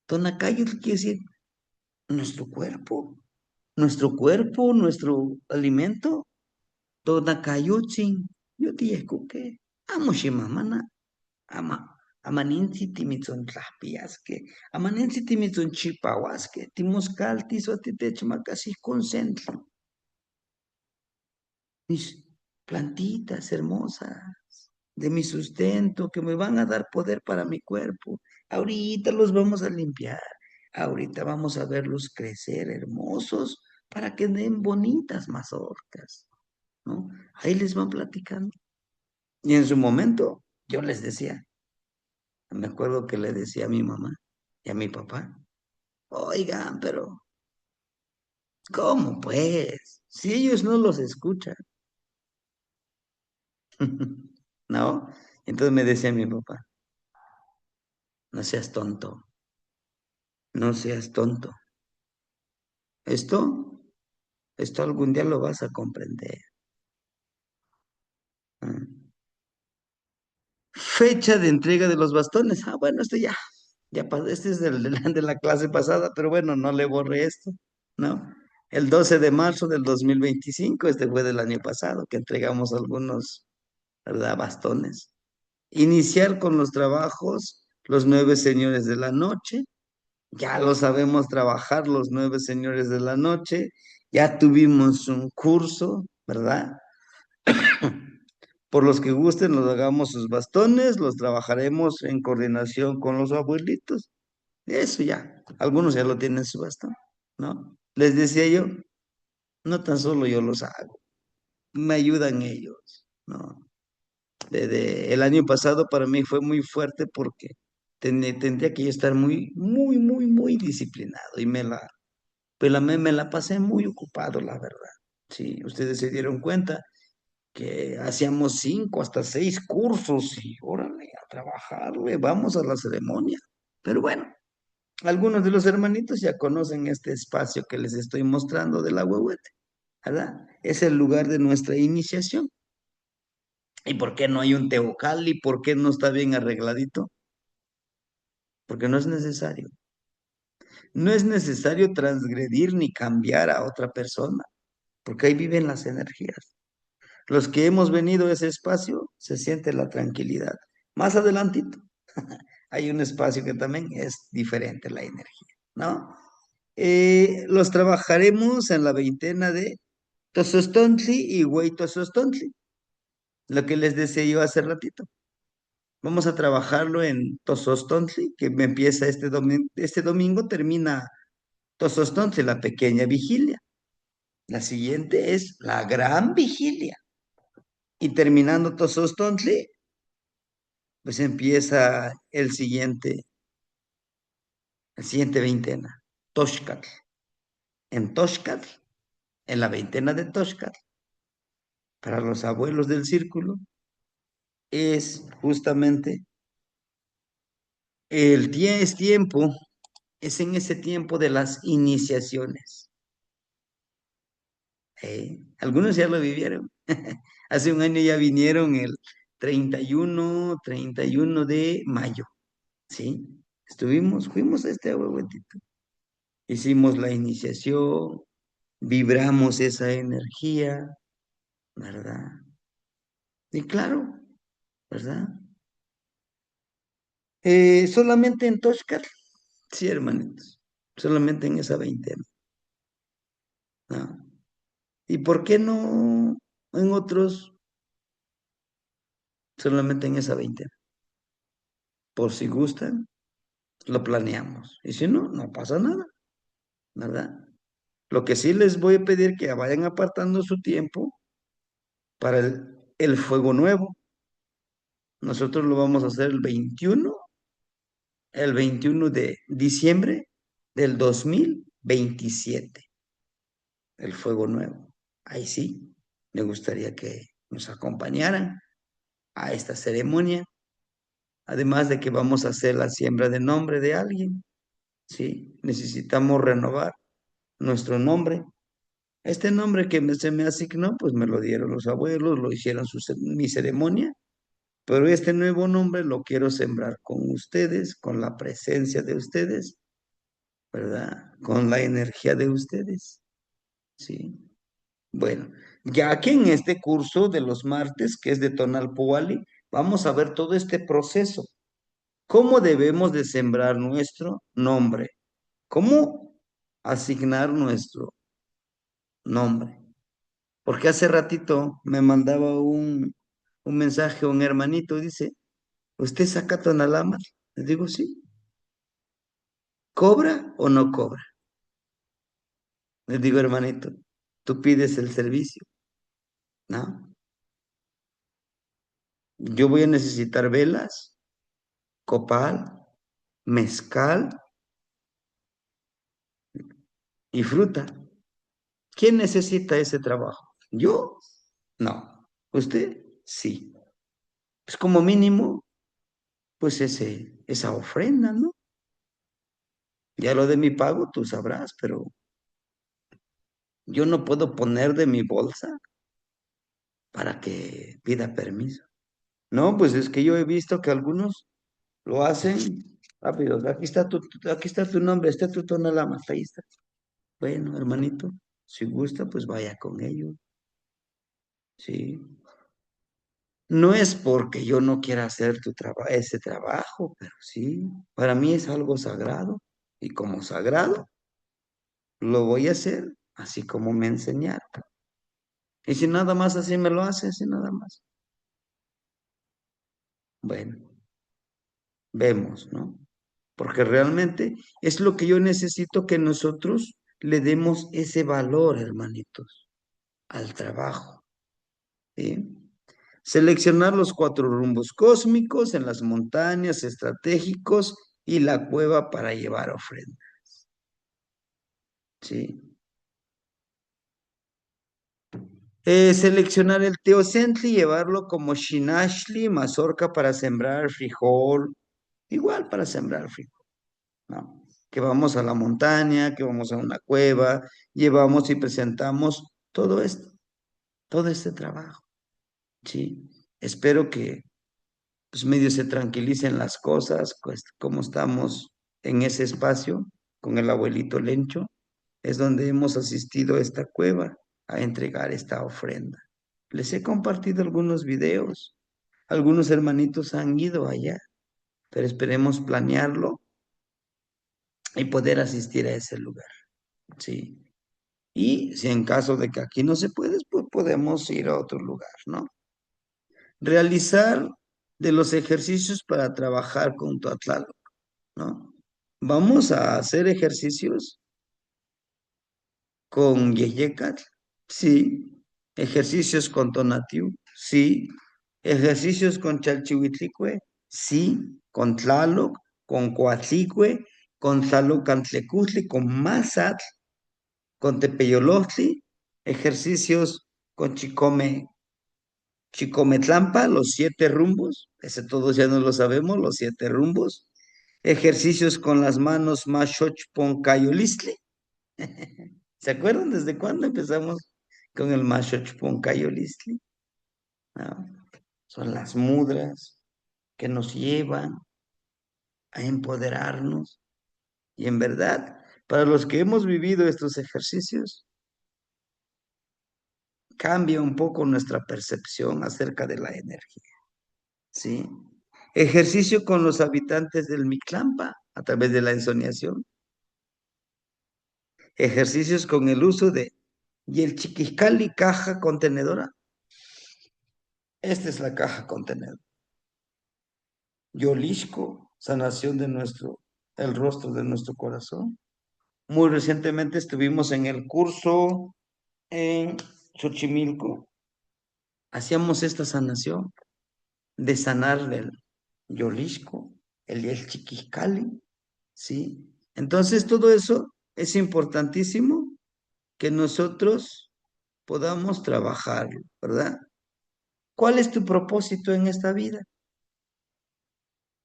Tonacayo quiere decir nuestro cuerpo. Nuestro cuerpo, nuestro alimento. Tonacayuchin. Yo te escuché. Amo shimamana. Ama. Amaninsi timitzon tlapiasque. Amaninsi timitzon chipahuasque. Timuscaltis o titechmacasi consentro. Mis plantitas hermosas de mi sustento que me van a dar poder para mi cuerpo. Ahorita los vamos a limpiar. Ahorita vamos a verlos crecer hermosos para que den bonitas mazorcas, ¿no? Ahí les van platicando. Y en su momento yo les decía, me acuerdo que le decía a mi mamá y a mi papá, Oigan, pero ¿cómo pues? Si ellos no los escuchan, ¿no? Entonces me decía mi papá, no seas tonto, no seas tonto. Esto, esto algún día lo vas a comprender. ¿Mm? Fecha de entrega de los bastones. Ah, bueno, este ya, ya pasó, este es de la clase pasada, pero bueno, no le borré esto, ¿no? El 12 de marzo del 2025, este fue del año pasado, que entregamos algunos, ¿verdad? Bastones. Iniciar con los trabajos, los nueve señores de la noche. Ya lo sabemos trabajar, los nueve señores de la noche. Ya tuvimos un curso, ¿verdad? Por los que gusten, los hagamos sus bastones, los trabajaremos en coordinación con los abuelitos. Eso ya. Algunos ya lo tienen su bastón, ¿no? Les decía yo, no tan solo yo los hago, me ayudan ellos, ¿no? Desde el año pasado para mí fue muy fuerte porque tendría que yo estar muy disciplinado y me la pasé muy ocupado, la verdad. Sí, ustedes se dieron cuenta que hacíamos 5 hasta 6 cursos y órale, a trabajarle, vamos a la ceremonia. Pero bueno, algunos de los hermanitos ya conocen este espacio que les estoy mostrando del Ahuehuete, ¿verdad? Es el lugar de nuestra iniciación. ¿Y por qué no hay un teocalli? ¿Por qué no está bien arregladito? Porque no es necesario. No es necesario transgredir ni cambiar a otra persona, porque ahí viven las energías. Los que hemos venido a ese espacio se siente la tranquilidad. Más adelantito hay un espacio que también es diferente la energía, ¿no? Los trabajaremos en la veintena de Tosostontli y Hueytosostontli, lo que les decía yo hace ratito. Vamos a trabajarlo en Tosostontli, que me empieza este domingo termina Tosostontli, la pequeña vigilia. La siguiente es la gran vigilia. Y terminando Tosostontli, pues empieza el siguiente veintena, Toxcatl. En Toxcatl, en la veintena de Toxcatl, para los abuelos del círculo, es justamente es tiempo, es en ese tiempo de las iniciaciones. Algunos ya lo vivieron. Hace un año ya vinieron el 31 de mayo, ¿sí? Fuimos a este abuelito. Hicimos la iniciación, vibramos esa energía, ¿verdad? Y claro, ¿verdad? Solamente en Toshkar, sí, hermanitos, solamente en esa veintena, ¿no? ¿Y por qué no en otros, solamente en esa veintena? Por si gustan, lo planeamos. Y si no, no pasa nada, ¿verdad? Lo que sí les voy a pedir que vayan apartando su tiempo para el fuego nuevo. Nosotros lo vamos a hacer el 21 de diciembre del 2027, el fuego nuevo. Ahí sí, me gustaría que nos acompañaran a esta ceremonia, además de que vamos a hacer la siembra de nombre de alguien, ¿sí? Necesitamos renovar nuestro nombre. Este nombre que se me asignó, pues me lo dieron los abuelos, lo hicieron mi ceremonia, pero este nuevo nombre lo quiero sembrar con ustedes, con la presencia de ustedes, ¿verdad? Con la energía de ustedes, ¿sí? Bueno, ya que en este curso de los martes, que es de Tonalpohualli, vamos a ver todo este proceso. ¿Cómo debemos de sembrar nuestro nombre? ¿Cómo asignar nuestro nombre? Porque hace ratito me mandaba un mensaje un hermanito, dice, ¿usted saca Tonalamat? Le digo, sí. ¿Cobra o no cobra? Le digo, hermanito, tú pides el servicio, ¿no? Yo voy a necesitar velas, copal, mezcal fruta. ¿Quién necesita ese trabajo? ¿Yo? No. ¿Usted? Sí. Pues como mínimo, pues esa ofrenda, ¿no? Ya lo de mi pago, tú sabrás, pero yo no puedo poner de mi bolsa para que pida permiso. No, pues es que yo he visto que algunos lo hacen rápido. Aquí está tu nombre, está tu tonalama, ahí está. Bueno, hermanito, si gusta, pues vaya con ellos. Sí. No es porque yo no quiera hacer ese trabajo, pero sí, para mí es algo sagrado. Y como sagrado, lo voy a hacer así como me enseñaron. Y si nada más así me lo hace, así nada más. Bueno, vemos, ¿no? Porque realmente es lo que yo necesito que nosotros le demos ese valor, hermanitos, al trabajo, ¿sí? Seleccionar los cuatro rumbos cósmicos en las montañas estratégicos y la cueva para llevar ofrenda, ¿sí? Seleccionar el teocentli y llevarlo como shinashli, mazorca para sembrar frijol, igual para sembrar frijol, ¿no? Que vamos a la montaña, que vamos a una cueva, llevamos y presentamos todo esto, todo este trabajo, ¿sí? Espero que pues medio se tranquilicen las cosas, pues como estamos en ese espacio con el abuelito Lencho, es donde hemos asistido a esta cueva a entregar esta ofrenda. Les he compartido algunos videos, algunos hermanitos han ido allá, pero esperemos planearlo y poder asistir a ese lugar, ¿sí? Y si en caso de que aquí no se puede, pues podemos ir a otro lugar, ¿no? Realizar de los ejercicios para trabajar con tu atlántico, ¿no? Vamos a hacer ejercicios con Yeyecat, sí. Ejercicios con Tonatiu, sí. Ejercicios con Chalchihuitlicue, sí. Con Tlaloc, con Coatlicue, con Tlalocantlecutli, con Mazatl, con Tepeyolotli. Ejercicios con Chicometlampa, los siete rumbos. Ese todos ya no lo sabemos, los siete rumbos. Ejercicios con las manos Mashochponcayolistli. ¿Se acuerdan desde cuándo empezamos con el Mashochponcayolistli? ¿No? Son las mudras que nos llevan a empoderarnos. Y en verdad, para los que hemos vivido estos ejercicios, cambia un poco nuestra percepción acerca de la energía. ¿Sí? Ejercicio con los habitantes del Miclampa a través de la ensoñación. Ejercicios con el uso de y el chiquiscali caja contenedora. Esta es la caja contenedora. Yolisco, sanación de el rostro de nuestro corazón. Muy recientemente estuvimos en el curso en Xochimilco. Hacíamos esta sanación de sanar el Yolisco, el chiquiscali, ¿sí? Entonces todo eso es importantísimo que nosotros podamos trabajar, ¿verdad? ¿Cuál es tu propósito en esta vida?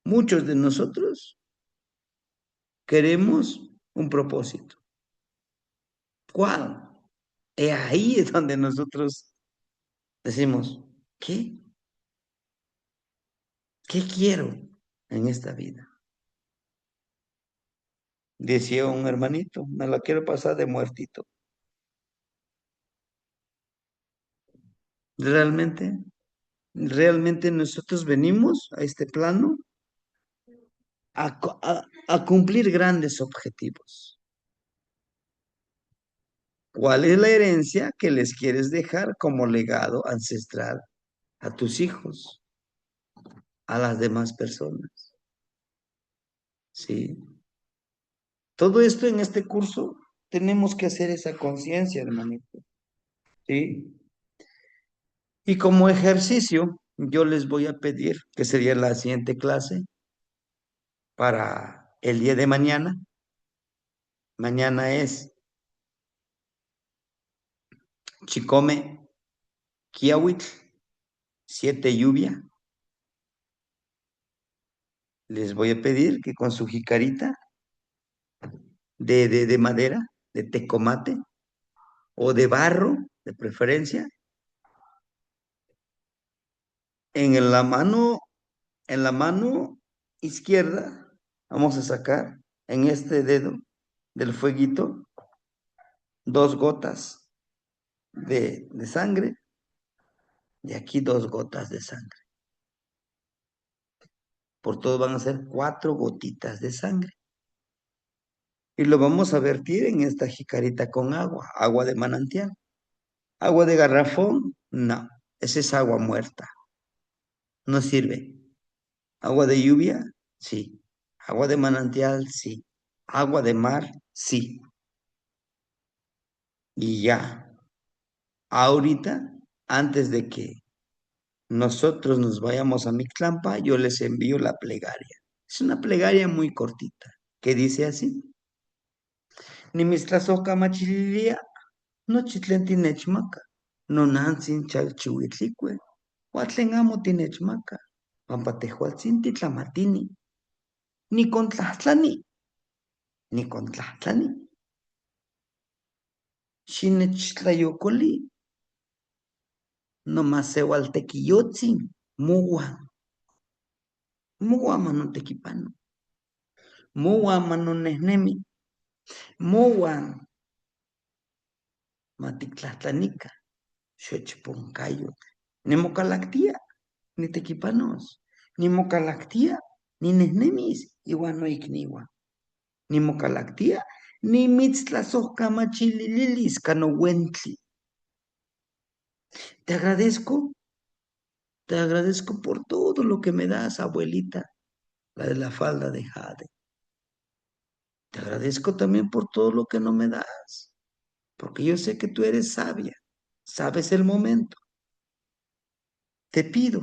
Muchos de nosotros queremos un propósito. ¿Cuál? Ahí es donde nosotros decimos, ¿qué? ¿Qué quiero en esta vida? Decía un hermanito, me la quiero pasar de muertito. Realmente, realmente nosotros venimos a este plano a cumplir grandes objetivos. ¿Cuál es la herencia que les quieres dejar como legado ancestral a tus hijos, a las demás personas? Sí. Todo esto en este curso tenemos que hacer esa conciencia, hermanito. Sí. Y como ejercicio, yo les voy a pedir, que sería la siguiente clase, para el día de mañana. Mañana es Chicome, Kiawitl, 7 lluvia. Les voy a pedir que con su jicarita de madera, de tecomate o de barro, de preferencia, en en la mano izquierda, vamos a sacar en este dedo del fueguito 2 gotas de sangre y aquí 2 gotas de sangre. Por todo van a ser 4 gotitas de sangre. Y lo vamos a vertir en esta jicarita con agua, agua de manantial. Agua de garrafón, no, esa es agua muerta, no sirve. Agua de lluvia, sí. Agua de manantial, sí. Agua de mar, sí. Y ya, ahorita, antes de que nosotros nos vayamos a Mictlampa, yo les envío la plegaria. Es una plegaria muy cortita, que dice así. Nimitlazohka machililia, no chitlen tinechmaka, no nantzin chalchihuitlicue, huatlen amo tinechmaka, pampa tehuatzin titlamatini, ni contlahtlani, ni contlahtlani, xinechtlayocoli, no maseualtequiyotzin, muwan, muwan manotequipano, muwan manonehnemi, muwan matictlahtlanica, xochponcayo, nemocalactia, ni tequipanos, ni mocalactia, ni nehnemis, iwan no ikniwan, ni mocalactia, ni mitztlazohcamachilililis canowentli. Te agradezco por todo lo que me das, abuelita, la de la falda de jade. Te agradezco también por todo lo que no me das, porque yo sé que tú eres sabia, sabes el momento. Te pido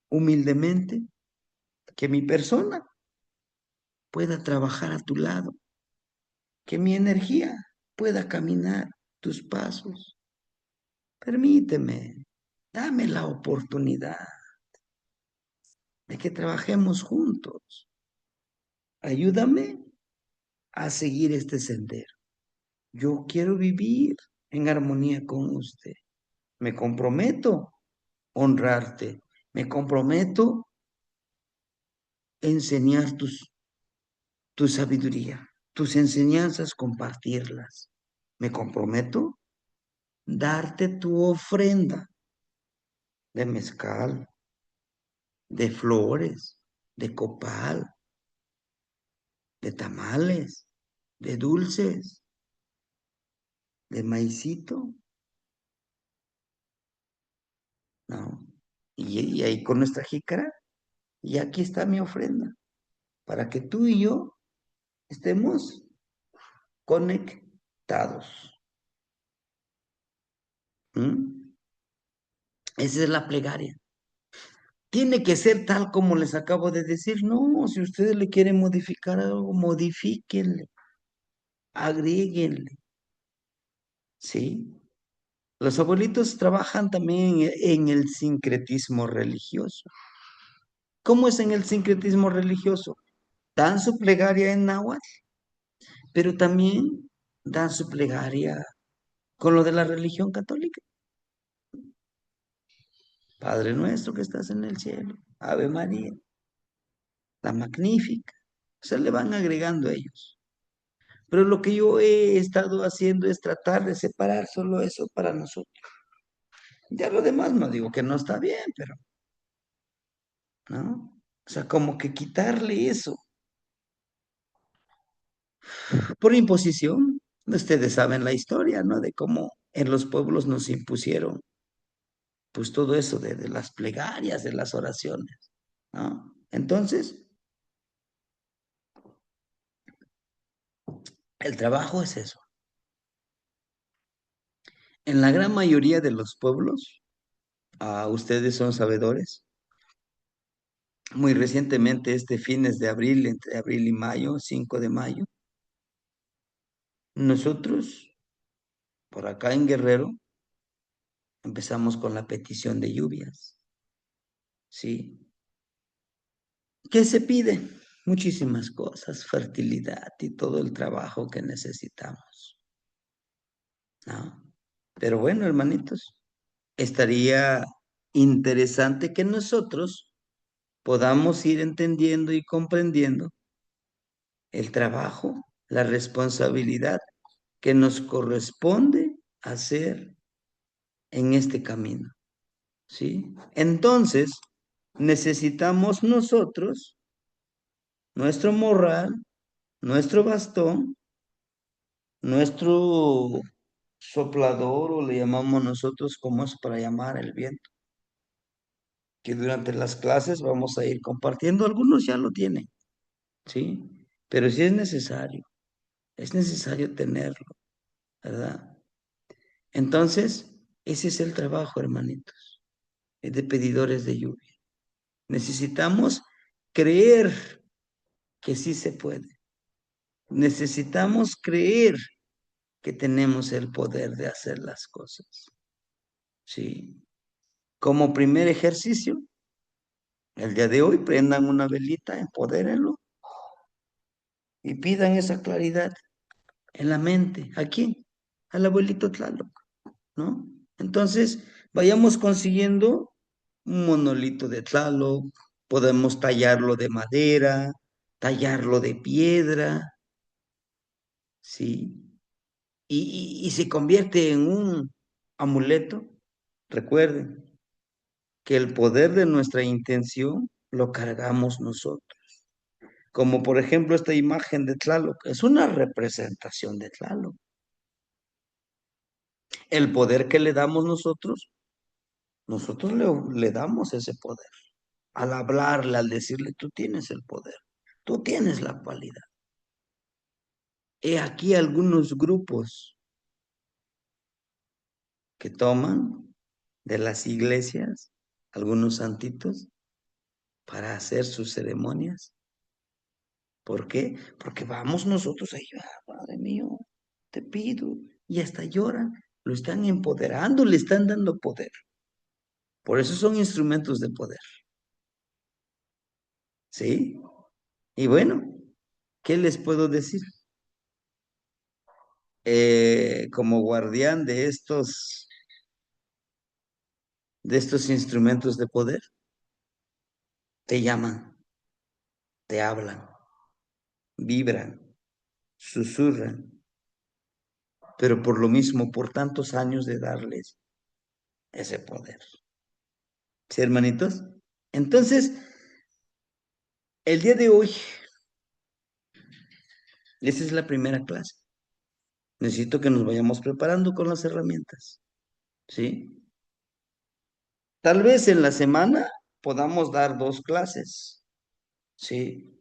humildemente que mi persona pueda trabajar a tu lado, que mi energía pueda caminar tus pasos. Permíteme, dame la oportunidad de que trabajemos juntos. Ayúdame a seguir este sendero. Yo quiero vivir en armonía con usted. Me comprometo a honrarte. Me comprometo a enseñar tu sabiduría, tus enseñanzas, compartirlas. Me comprometo a darte tu ofrenda de mezcal, de flores, de copal, de tamales, de dulces, de maicito, ¿no? Y ahí con nuestra jícara, y aquí está mi ofrenda, para que tú y yo estemos conectados. ¿Mm? Esa es la plegaria. Tiene que ser tal como les acabo de decir. No, si ustedes le quieren modificar algo, modifíquenle, agréguenle, ¿sí? Los abuelitos trabajan también en el sincretismo religioso. ¿Cómo es en el sincretismo religioso? Dan su plegaria en náhuatl, pero también dan su plegaria con lo de la religión católica. Padre nuestro que estás en el cielo, Ave María, la magnífica. Se le van agregando ellos. Pero lo que yo he estado haciendo es tratar de separar solo eso para nosotros. Ya lo demás no digo que no está bien, pero, ¿no? O sea, como que quitarle eso por imposición. Ustedes saben la historia, ¿no? De cómo en los pueblos nos impusieron, pues todo eso de las plegarias, de las oraciones, ¿no? Entonces, el trabajo es eso. En la gran mayoría de los pueblos, ustedes son sabedores, muy recientemente, este fines de abril, entre abril y mayo, 5 de mayo, nosotros, por acá en Guerrero, Empezamos con la petición de lluvias, ¿sí? ¿Qué se pide? Muchísimas cosas, fertilidad y todo el trabajo que necesitamos, ¿no? Pero bueno, hermanitos, estaría interesante que nosotros podamos ir entendiendo y comprendiendo el trabajo, la responsabilidad que nos corresponde hacer en este camino, ¿sí? Entonces, necesitamos nosotros nuestro morral, nuestro bastón, nuestro soplador, o le llamamos nosotros, como es para llamar el viento, que durante las clases vamos a ir compartiendo. Algunos ya lo tienen, ¿sí? Pero sí es necesario tenerlo, ¿verdad? Entonces, ese es el trabajo, hermanitos, de pedidores de lluvia. Necesitamos creer que sí se puede. Necesitamos creer que tenemos el poder de hacer las cosas, ¿sí? Como primer ejercicio, el día de hoy prendan una velita, empodérenlo y pidan esa claridad en la mente. ¿A quién? Al abuelito Tlaloc, ¿no? Entonces, vayamos consiguiendo un monolito de Tlaloc, podemos tallarlo de madera, tallarlo de piedra, ¿sí? Y se convierte en un amuleto. Recuerden que el poder de nuestra intención lo cargamos nosotros. Como por ejemplo esta imagen de Tlaloc, es una representación de Tlaloc. El poder que le damos nosotros le damos ese poder. Al hablarle, al decirle, tú tienes el poder, tú tienes la cualidad. He aquí algunos grupos que toman de las iglesias, algunos santitos, para hacer sus ceremonias. ¿Por qué? Porque vamos nosotros ahí, Padre mío, te pido, y hasta lloran, lo están empoderando, le están dando poder. Por eso son instrumentos de poder, ¿sí? Y bueno, ¿qué les puedo decir? Como guardián de estos instrumentos de poder, te llaman, te hablan, vibran, susurran, pero por lo mismo, por tantos años de darles ese poder. ¿Sí, hermanitos? Entonces, el día de hoy, esa es la primera clase. Necesito que nos vayamos preparando con las herramientas, ¿sí? Tal vez en la semana podamos dar 2 clases, ¿sí?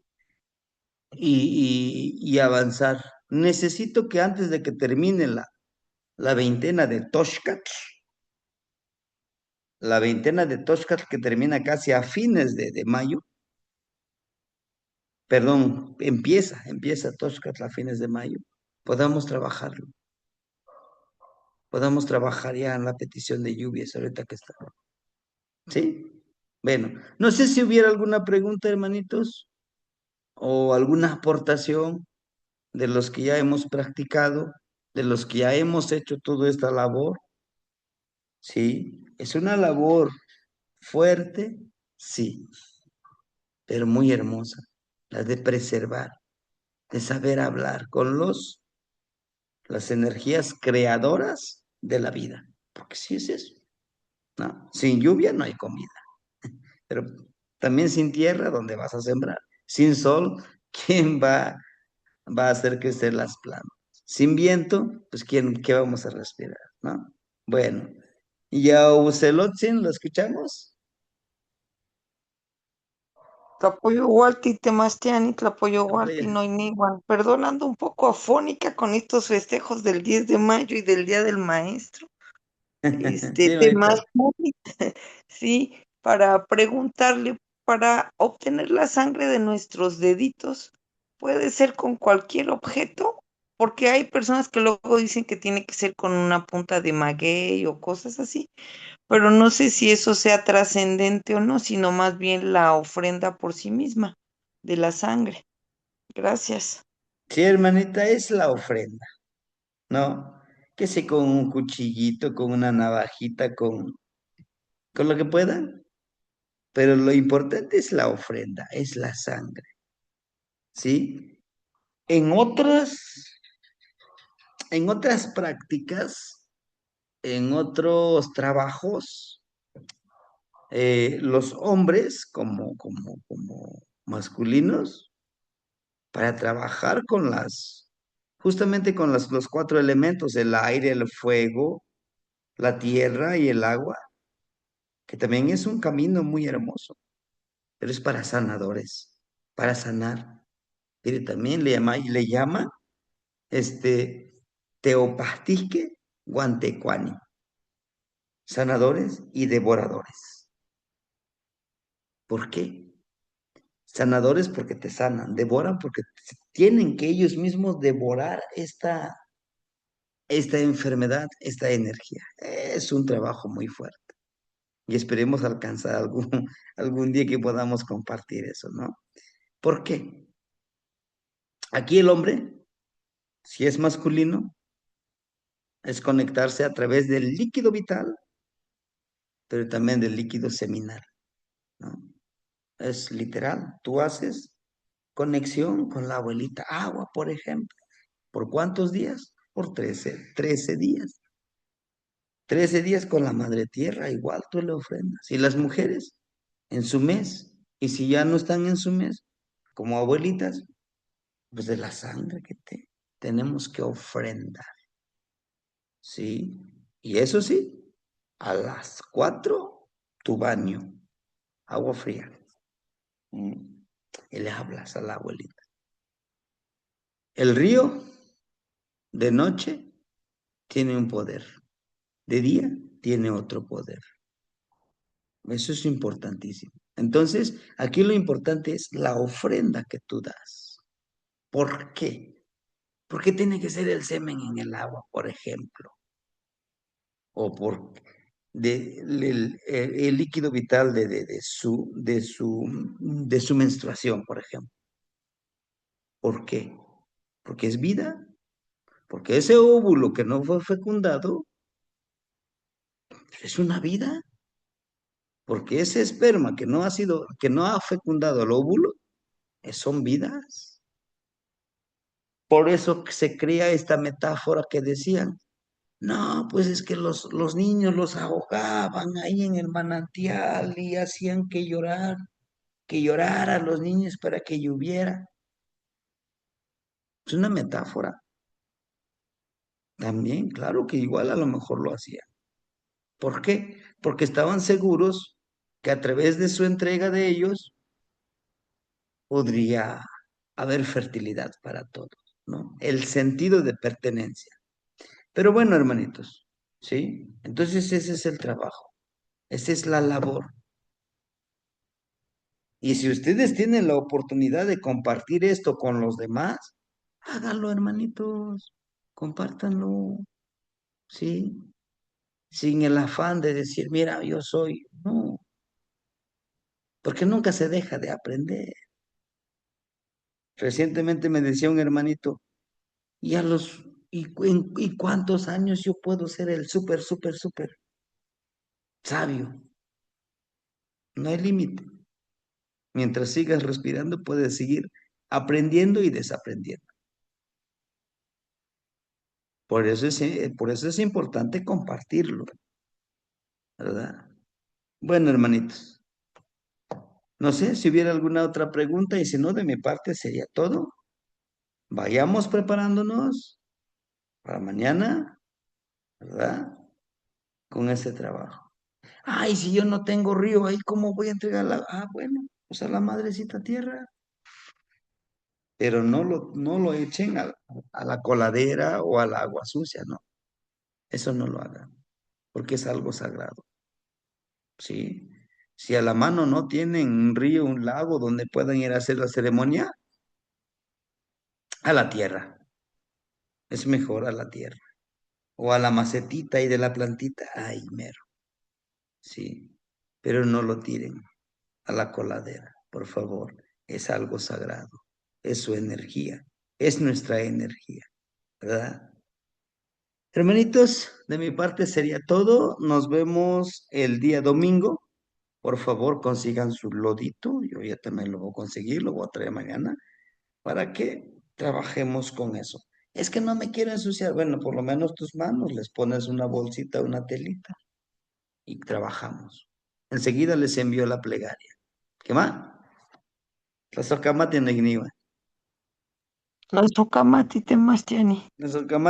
Y avanzar. Necesito que antes de que termine la veintena de Toshkat, la veintena de Toshkat que termina casi a fines de mayo, perdón, empieza Toshkat a fines de mayo, podamos trabajarlo, podamos trabajar ya en la petición de lluvias ahorita que está. ¿Sí? Bueno, no sé si hubiera alguna pregunta, hermanitos, o alguna aportación de los que ya hemos practicado, de los que ya hemos hecho toda esta labor. Sí, es una labor fuerte, sí, pero muy hermosa, la de preservar, de saber hablar con las energías creadoras de la vida, porque sí es eso, ¿no? Sin lluvia no hay comida, pero también sin tierra, ¿dónde vas a sembrar? Sin sol, ¿quién va a hacer crecer las plantas? Sin viento, pues ¿qué vamos a respirar, no? Bueno, y a Ucelotzin, ¿lo escuchamos? Tlapoyowalti, Temastiani, Tlapoyowalti, Vaya. Noiniwan. Perdón, ando un poco afónica con estos festejos del 10 de mayo y del Día del Maestro. Sí, manito. Temastiani, sí, para preguntarle, para obtener la sangre de nuestros deditos, ¿puede ser con cualquier objeto? porque hay personas que luego dicen que tiene que ser con una punta de maguey o cosas así, pero no sé si eso sea trascendente o no, sino más bien la ofrenda por sí misma de la sangre. Gracias. Sí, hermanita, es la ofrenda, ¿no? Que si con un cuchillito, con una navajita, con lo que puedan, pero lo importante es la ofrenda, es la sangre, ¿sí? En otras, en otras prácticas, en otros trabajos, los hombres como masculinos, para trabajar con justamente con los cuatro elementos, el aire, el fuego, la tierra y el agua, que también es un camino muy hermoso, pero es para sanadores, para sanar. Mire, también le llama teopastique guantecuani, sanadores y devoradores. ¿Por qué? Sanadores porque te sanan, devoran porque tienen que ellos mismos devorar esta enfermedad, esta energía. Es un trabajo muy fuerte y esperemos alcanzar algún día que podamos compartir eso, ¿no? ¿Por qué? Aquí el hombre, si es masculino, es conectarse a través del líquido vital, pero también del líquido seminal, ¿no? Es literal, tú haces conexión con la abuelita agua, por ejemplo. ¿Por cuántos días? Por 13 días. 13 días con la madre tierra, igual tú le ofrendas. Y las mujeres en su mes, y si ya no están en su mes, como abuelitas, pues de la sangre que tenemos que ofrendar, ¿sí? Y eso sí, a las 4, tu baño, agua fría. Mm. Y le hablas a la abuelita. El río de noche tiene un poder, de día tiene otro poder. Eso es importantísimo. Entonces, aquí lo importante es la ofrenda que tú das. ¿Por qué? ¿Por qué tiene que ser el semen en el agua, por ejemplo? O por el líquido vital de su menstruación, por ejemplo. ¿Por qué? Porque es vida. Porque ese óvulo que no fue fecundado es una vida. Porque ese esperma que no ha fecundado el óvulo, son vidas. Por eso se crea esta metáfora que decían, no, pues es que los niños los ahogaban ahí en el manantial y hacían que lloraran los niños para que lloviera. Es una metáfora. También, claro que igual a lo mejor lo hacían. ¿Por qué? Porque estaban seguros que a través de su entrega de ellos podría haber fertilidad para todos, ¿no? El sentido de pertenencia. Pero bueno, hermanitos, ¿sí? Entonces ese es el trabajo, esa es la labor. Y si ustedes tienen la oportunidad de compartir esto con los demás, háganlo, hermanitos, compártanlo, ¿sí? Sin el afán de decir, mira, yo soy, no, porque nunca se deja de aprender. Recientemente me decía un hermanito, ¿y y cuántos años yo puedo ser el súper, súper, súper sabio? No hay límite. Mientras sigas respirando, puedes seguir aprendiendo y desaprendiendo. Por eso es importante compartirlo, ¿verdad? Bueno, hermanitos, no sé si hubiera alguna otra pregunta y si no, de mi parte sería todo. Vayamos preparándonos para mañana, ¿verdad? Con ese trabajo. Ay, si yo no tengo río ahí, ¿cómo voy a entregar la? Ah, bueno, pues a la madrecita tierra. Pero no lo echen a la coladera o al agua sucia, no. Eso no lo hagan, porque es algo sagrado, ¿sí? Si a la mano no tienen un río, un lago donde puedan ir a hacer la ceremonia, a la tierra. Es mejor a la tierra o a la macetita y de la plantita. Ay, mero, sí. Pero no lo tiren a la coladera, por favor. Es algo sagrado. Es su energía. Es nuestra energía, ¿verdad? Hermanitos, de mi parte sería todo. Nos vemos el día domingo. Por favor, consigan su lodito. Yo ya también lo voy a conseguir, lo voy a traer mañana para que trabajemos con eso. Es que no me quiero ensuciar. Bueno, por lo menos tus manos, les pones una bolsita, una telita y trabajamos. Enseguida les envío la plegaria. ¿Qué más? La socama tiene igniva. Las toca mati temas, Tiani. La socama